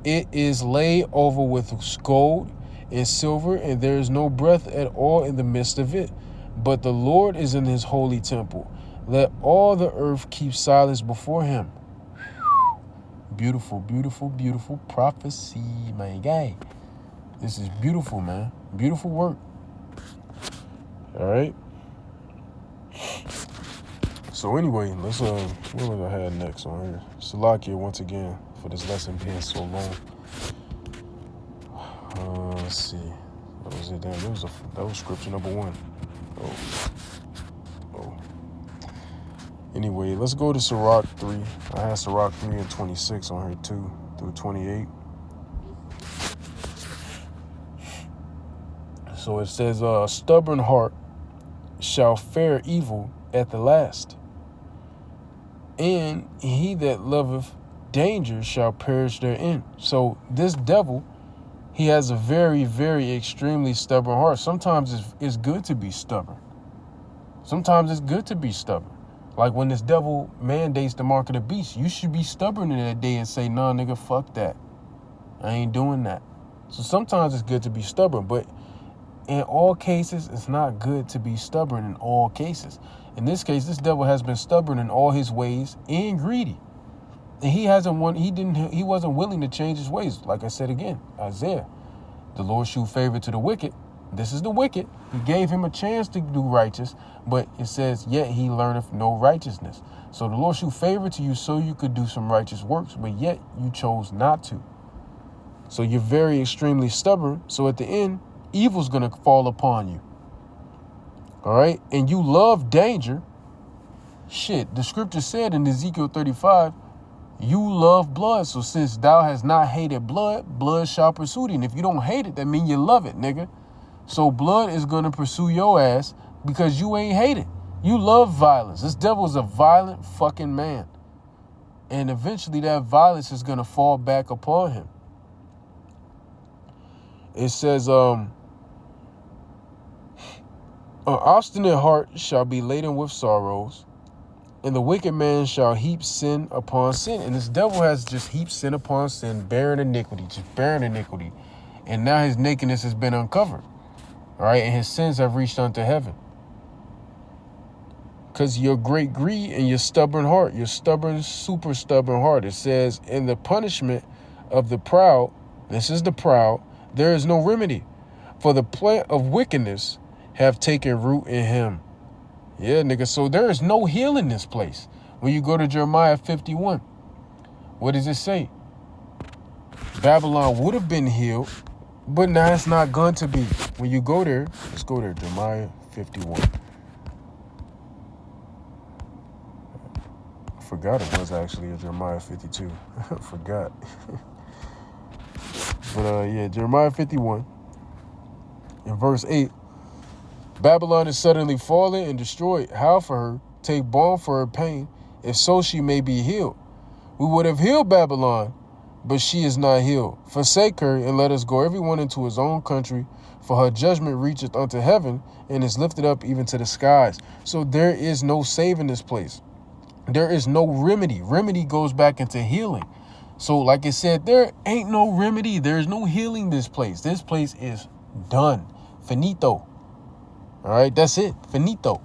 it is laid over with gold and silver, and there is no breath at all in the midst of it. But the Lord is in his holy temple. Let all the earth keep silence before him. Beautiful, beautiful, beautiful prophecy, my guy. This is beautiful, man. Beautiful work. All right. So anyway, let's what was I had next on here? Salakia once again for this lesson being so long. Let's see. That was it. Damn, that was scripture number 1. Oh. Anyway, let's go to Sirach 3. I had Sirach 3 and 26 on here too, through 28. So it says, a stubborn heart shall fare evil at the last, and he that loveth danger shall perish therein. So this devil, he has a very, very extremely stubborn heart. Sometimes it's good to be stubborn. Sometimes it's good to be stubborn. Like when this devil mandates the mark of the beast, you should be stubborn in that day and say, nah, nigga, fuck that. I ain't doing that. So sometimes it's good to be stubborn, but in all cases, it's not good to be stubborn in all cases. In this case, this devil has been stubborn in all his ways and greedy. And he wasn't willing to change his ways. Like I said again, Isaiah, the Lord shew favor to the wicked. This is the wicked. He gave him a chance to do righteous, but it says, yet he learneth no righteousness. So the Lord shew favor to you so you could do some righteous works, but yet you chose not to. So you're very extremely stubborn. So at the end, evil's going to fall upon you. All right. And you love danger. Shit. The scripture said in Ezekiel 35, you love blood. So since thou hast not hated blood, blood shall pursue thee. And if you don't hate it, that means you love it, nigga. So blood is going to pursue your ass because you ain't hate it. You love violence. This devil is a violent fucking man. And eventually that violence is going to fall back upon him. It says, an obstinate heart shall be laden with sorrows, and the wicked man shall heap sin upon sin. And this devil has just heaped sin upon sin, bearing iniquity, just bearing iniquity. And now his nakedness has been uncovered. All right, and his sins have reached unto heaven. Because your great greed and your stubborn heart, your stubborn, super stubborn heart. It says, in the punishment of the proud, this is the proud, there is no remedy. For the plant of wickedness have taken root in him. Yeah, nigga, so there is no healing in this place. When you go to Jeremiah 51, what does it say? Babylon would have been healed, but now it's not going to be. When you go there, let's go there, Jeremiah 51. I forgot it was actually a Jeremiah 52. I forgot. But yeah, Jeremiah 51, in verse 8, Babylon is suddenly fallen and destroyed. Howl for her, take balm for her pain, if so she may be healed. We would have healed Babylon, but she is not healed. Forsake her, and let us go everyone into his own country, for her judgment reacheth unto heaven, and is lifted up even to the skies. So there is no saving this place. There is no remedy. Remedy goes back into healing. So like I said, there ain't no remedy. There is no healing this place. This place is done. Finito. All right, that's it. Finito.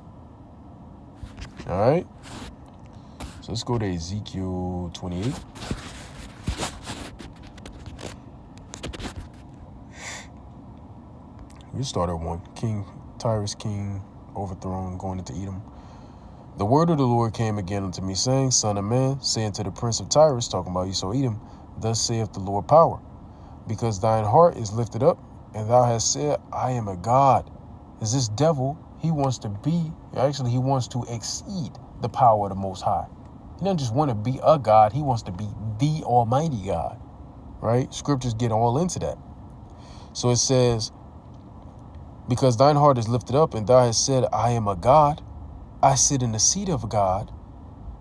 All right. So let's go to Ezekiel 28. We start at 1. King Tyrus, king overthrown, going into Edom. The word of the Lord came again unto me, saying, Son of man, saying to the prince of Tyrus, talking about Esau Edom, thus saith the Lord power, because thine heart is lifted up, and thou hast said, I am a God. Is this devil, he wants to be, actually he wants to exceed the power of the Most High. He doesn't just want to be a God, he wants to be the Almighty God, right? Scriptures get all into that. So it says, because thine heart is lifted up, and thou hast said, I am a God. I sit in the seat of God,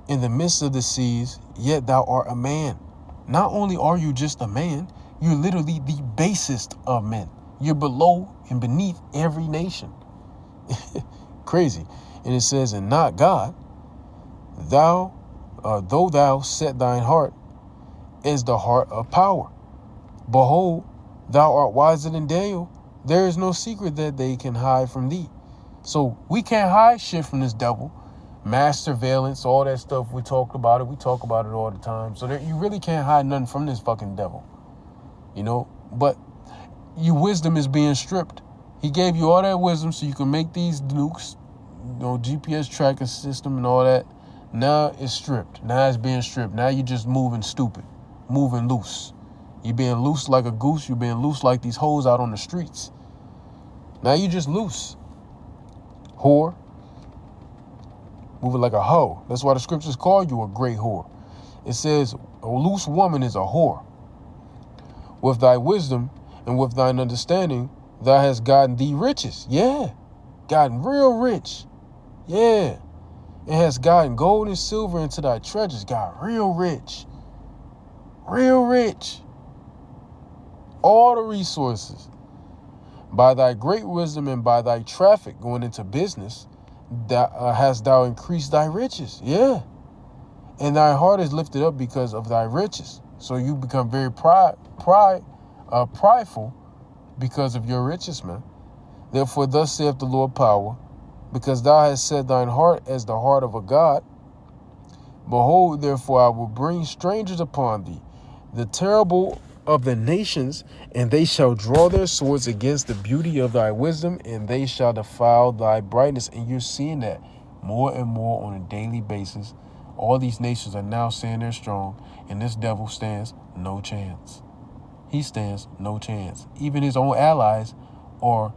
in the midst of the seas, yet thou art a man. Not only are you just a man, you're literally the basest of men. You're below and beneath every nation. Crazy. And it says, and not God, thou, though thou set thine heart as the heart of power. Behold, thou art wiser than Daniel. There is no secret that they can hide from thee. So we can't hide shit from this devil. Mass surveillance, all that stuff, we talk about it. We talk about it all the time. So you really can't hide nothing from this fucking devil. You know, but your wisdom is being stripped. He gave you all that wisdom so you can make these nukes, you know, GPS tracking system and all that. Now it's stripped. Now it's being stripped. Now you're just moving stupid, moving loose. You're being loose like a goose. You're being loose like these hoes out on the streets. Now you just loose. Whore. moving like a hoe. That's why the scriptures call you a great whore. It says, a loose woman is a whore. With thy wisdom and with thine understanding, thou hast gotten thee riches. Yeah, gotten real rich. Yeah, it has gotten gold and silver into thy treasures. Got real rich. Real rich. All the resources. By thy great wisdom and by thy traffic going into business, that hast thou increased thy riches. Yeah. And thy heart is lifted up because of thy riches. So you become very prideful because of your riches, man. Therefore, thus saith the Lord power, because thou hast set thine heart as the heart of a God. Behold, therefore, I will bring strangers upon thee, the terrible of the nations, and they shall draw their swords against the beauty of thy wisdom, and they shall defile thy brightness. And you're seeing that more and more on a daily basis. All these nations are now saying they're strong, and this devil stands no chance. He stands no chance. Even his own allies are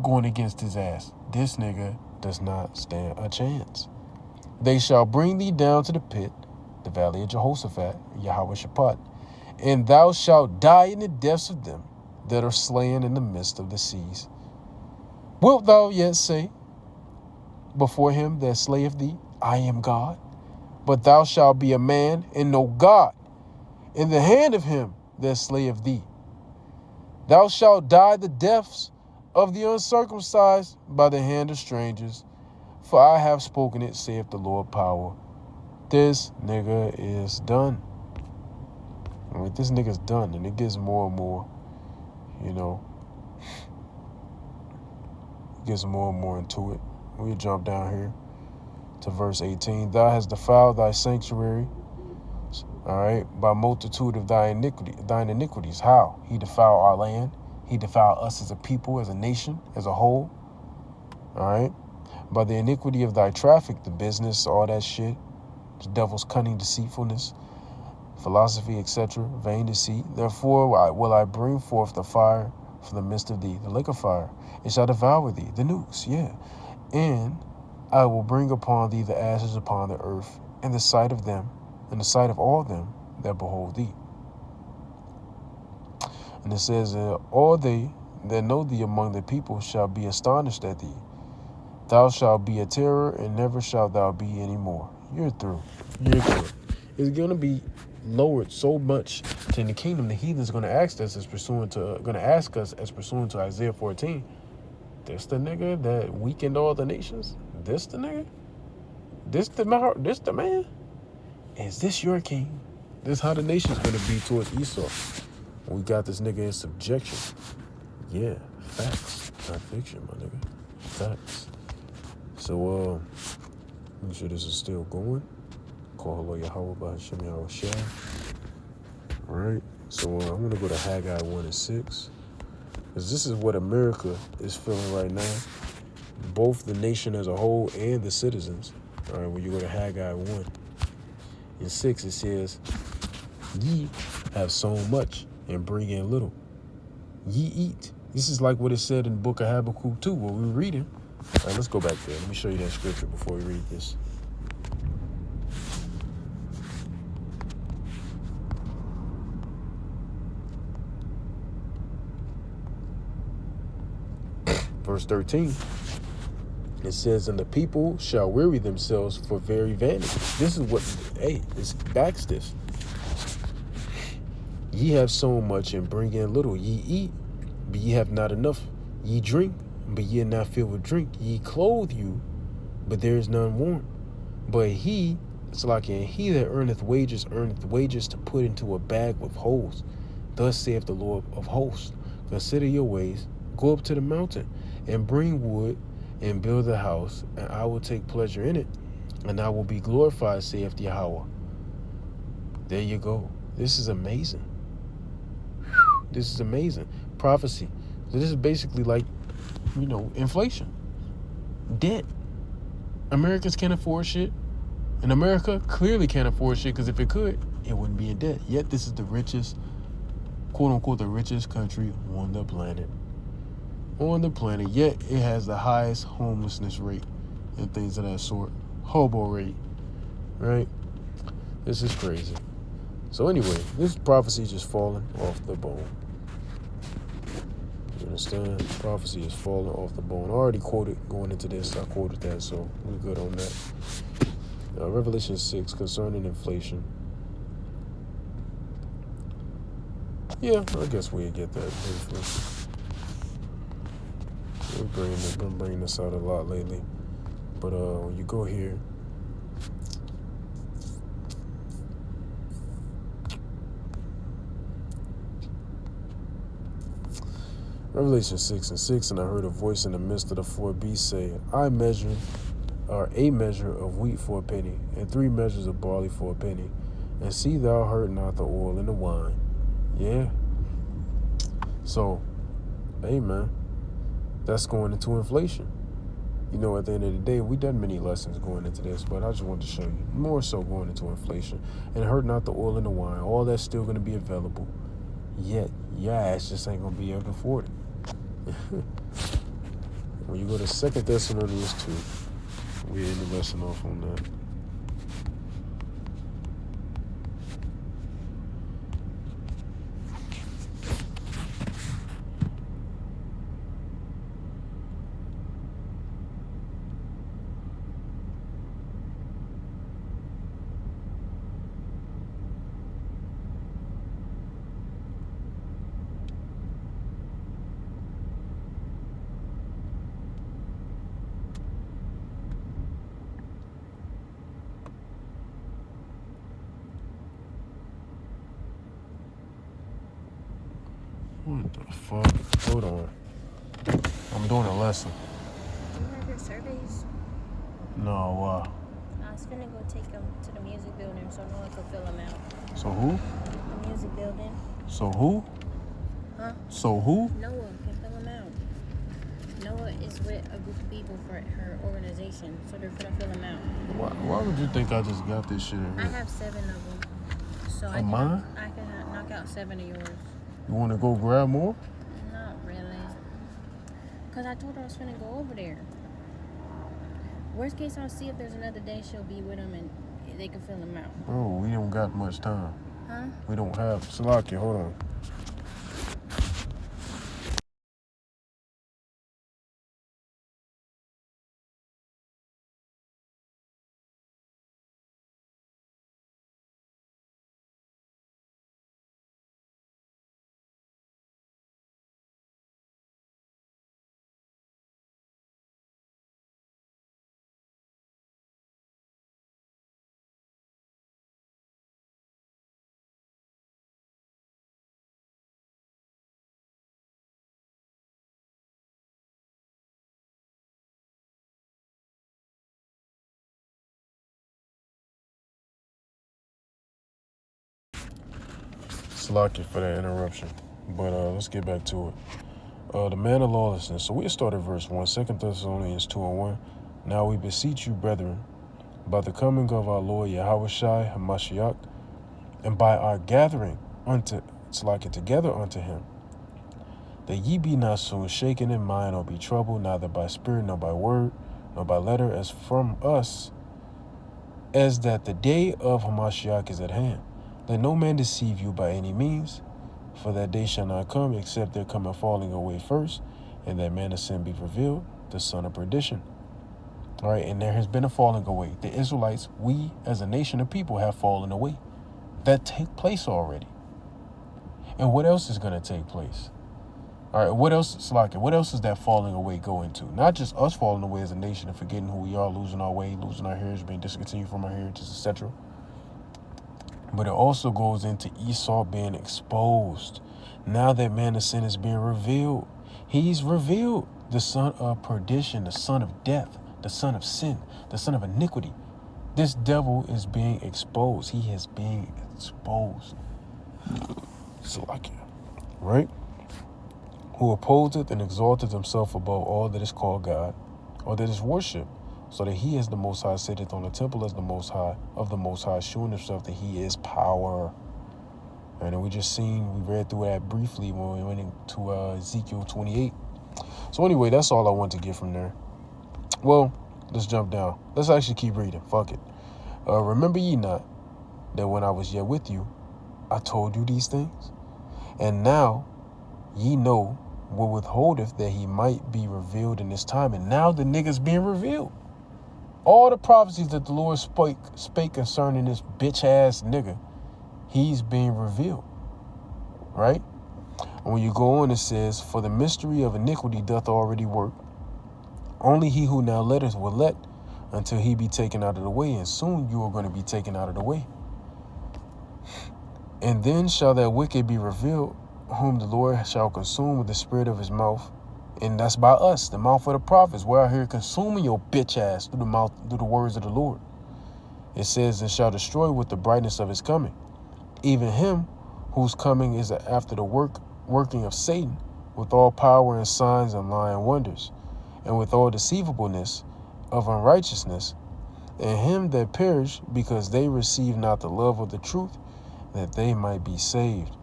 going against his ass. This nigga does not stand a chance. They shall bring thee down to the pit, the valley of Jehoshaphat, Yahweh Shaphat, and thou shalt die in the depths of them that are slain in the midst of the seas. Wilt thou yet say before him that slayeth thee, I am God? But thou shalt be a man and no God in the hand of him that slayeth thee. Thou shalt die the deaths of the uncircumcised by the hand of strangers, for I have spoken it, saith the Lord power. This nigga is done. I mean, this nigga's done, and it gets more and more, gets more and more into it. We jump down here to verse 18. Thou hast defiled thy sanctuary, all right, by multitude of thine iniquities. How? He defiled our land. He defiled us as a people, as a nation, as a whole. All right. By the iniquity of thy traffic, the business, all that shit, the devil's cunning deceitfulness, philosophy, etc., vain deceit. Therefore will I bring forth the fire from the midst of thee, the lake of fire. It shall devour thee, the nukes, yeah. And I will bring upon thee the ashes upon the earth, in the sight of them, in the sight of all them that behold thee. And it says, all they that know thee among the people shall be astonished at thee. Thou shalt be a terror, and never shalt thou be any more. You're through. You're through. It's going to be lowered so much to in the kingdom, the heathen's going to ask us as pursuant to Isaiah 14. This the nigga that weakened all the nations? This the nigga? This the man? Is this your king? This how the nation's going to be towards Esau. We got this nigga in subjection. Yeah, facts, not fiction, my nigga. Facts. So, make sure this is still going. Call hello Yahweh by Hashem Yahweh Shai. All right. So, I'm going to go to Haggai 1:6. Because this is what America is feeling right now. Both the nation as a whole and the citizens. All right. When you go to Haggai 1:6, it says, ye have sown much and bring in little. Ye eat. This is like what it said in the book of Habakkuk 2, what we were reading. All right, let's go back there. Let me show you that scripture before we read this. Verse 13. It says, and the people shall weary themselves for very vanity. This is what, this backs this. Ye have sown much and bring in little. Ye eat, but ye have not enough. Ye drink, but ye are not filled with drink. Ye clothe you, but there is none warm. But he that earneth wages to put into a bag with holes. Thus saith the Lord of hosts, consider your ways, go up to the mountain, and bring wood, and build a house, and I will take pleasure in it, and I will be glorified, saith Yahweh. There you go. This is amazing. This is amazing. Prophecy. So this is basically like, inflation. Debt. Americans can't afford shit. And America clearly can't afford shit, because if it could, it wouldn't be in debt. Yet this is the richest, quote unquote, the richest country on the planet. Yet it has the highest homelessness rate and things of that sort. Hobo rate, right? This is crazy. So anyway, this prophecy just falling off the bone. You understand? Prophecy is falling off the bone. I already quoted going into this. I quoted that, so we're good on that. Revelation 6 concerning inflation. Yeah, I guess we'll get that briefly. We've been bringing this out a lot lately. But when you go here, Revelation 6:6, and I heard a voice in the midst of the four beasts say, a measure of wheat for a penny, and 3 measures of barley for a penny, and see thou hurt not the oil and the wine. Yeah. So, hey man, that's going into inflation. You know, at the end of the day, we done many lessons going into this, but I just wanted to show you more so going into inflation. And hurt not the oil and the wine. All that's still going to be available. Yet, your ass just ain't going to be able to afford it. When you go to 2 Thessalonians 2, we're in the lesson off on that. What the fuck? Hold on. I'm doing a lesson. Do you have your surveys? No, I was finna go take them to the music building so Noah could fill them out. So who? The music building. So who? Huh? So who? Noah can fill them out. Noah is with a group of people for her organization, so they're finna fill them out. Why would you think I just got this shit in I here? have 7 of them. So Of mine? I can knock out 7 of yours. You want to go grab more? Not really. Because I told her I was finna go over there. Worst case, I'll see if there's another day she'll be with them and they can fill them out. Bro, we don't got much time. Huh? We don't have. Salaki, hold on. Salaki for that interruption. But let's get back to it. The man of lawlessness. So we started verse 1, 2 Thessalonians 2:1. Now we beseech you, brethren, by the coming of our Lord Yahushua HaMashiach, and by our gathering together unto him, that ye be not soon shaken in mind or be troubled, neither by spirit nor by word, nor by letter, as from us, as that the day of Hamashiach is at hand. Let no man deceive you by any means, for that day shall not come, except there come a falling away first, and that man of sin be revealed, the son of perdition. All right, and there has been a falling away. The Israelites, we as a nation of people, have fallen away. That take place already. And what else is going to take place? All right, what else is that falling away going to? Not just us falling away as a nation and forgetting who we are, losing our way, losing our heritage, being discontinued from our heritage, etc. But it also goes into Esau being exposed. Now that man of sin is being revealed. He's revealed, the son of perdition, the son of death, the son of sin, the son of iniquity. This devil is being exposed. He is being exposed. Right? Who opposeth and exalteth himself above all that is called God, or that is worshipped, so that he as the Most High sitteth on the temple as the Most High of the Most High, showing himself that he is power. And we read through that briefly when we went into Ezekiel 28. So anyway, that's all I want to get from there. Well, Let's jump down. Let's actually keep reading. Fuck it. Remember ye not that when I was yet with you, I told you these things? And now ye know what withholdeth that he might be revealed in this time. And now the nigga's being revealed. All the prophecies that the Lord spake concerning this bitch-ass nigga, he's being revealed. Right? And when you go on, it says, for the mystery of iniquity doth already work. Only he who now letteth will let until he be taken out of the way. And soon you are going to be taken out of the way. And then shall that wicked be revealed, whom the Lord shall consume with the spirit of his mouth. And that's by us, the mouth of the prophets. We're out here consuming your bitch ass through the words of the Lord. It says, and shall destroy with the brightness of his coming. Even him whose coming is after the working of Satan, with all power and signs and lying wonders, and with all deceivableness of unrighteousness, and him that perish because they receive not the love of the truth, that they might be saved.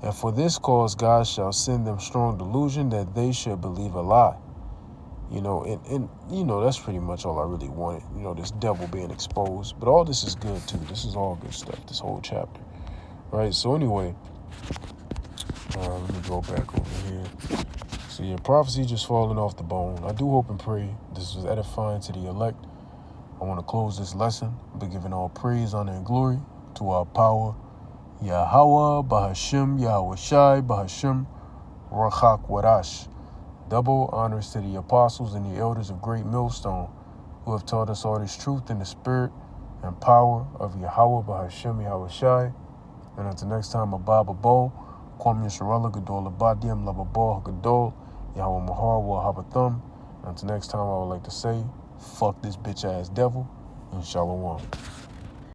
And for this cause God shall send them strong delusion, that they should believe a lie. You know, and you know, that's pretty much all I really wanted. You know, this devil being exposed. But all this is good too. This is all good stuff, this whole chapter. Right? So anyway, let me go back over here. So yeah, prophecy just falling off the bone. I do hope and pray this was edifying to the elect. I want to close this lesson by giving all praise, honor, and glory to our power, Yahweh, Bahashim, Yahweh Shai, Bahashim, Rachak Wadash. Double honors to the apostles and the elders of Great Millstone, who have taught us all this truth in the spirit and power of Yahweh, Bahashim, Yahweh Shai. And until next time, Abba Bo, Kwam Yisrael, Gadol Abadim, Lababo, Gadol, Yahweh Mahar, Wahabathum. Until next time, I would like to say, fuck this bitch ass devil, and Shalom.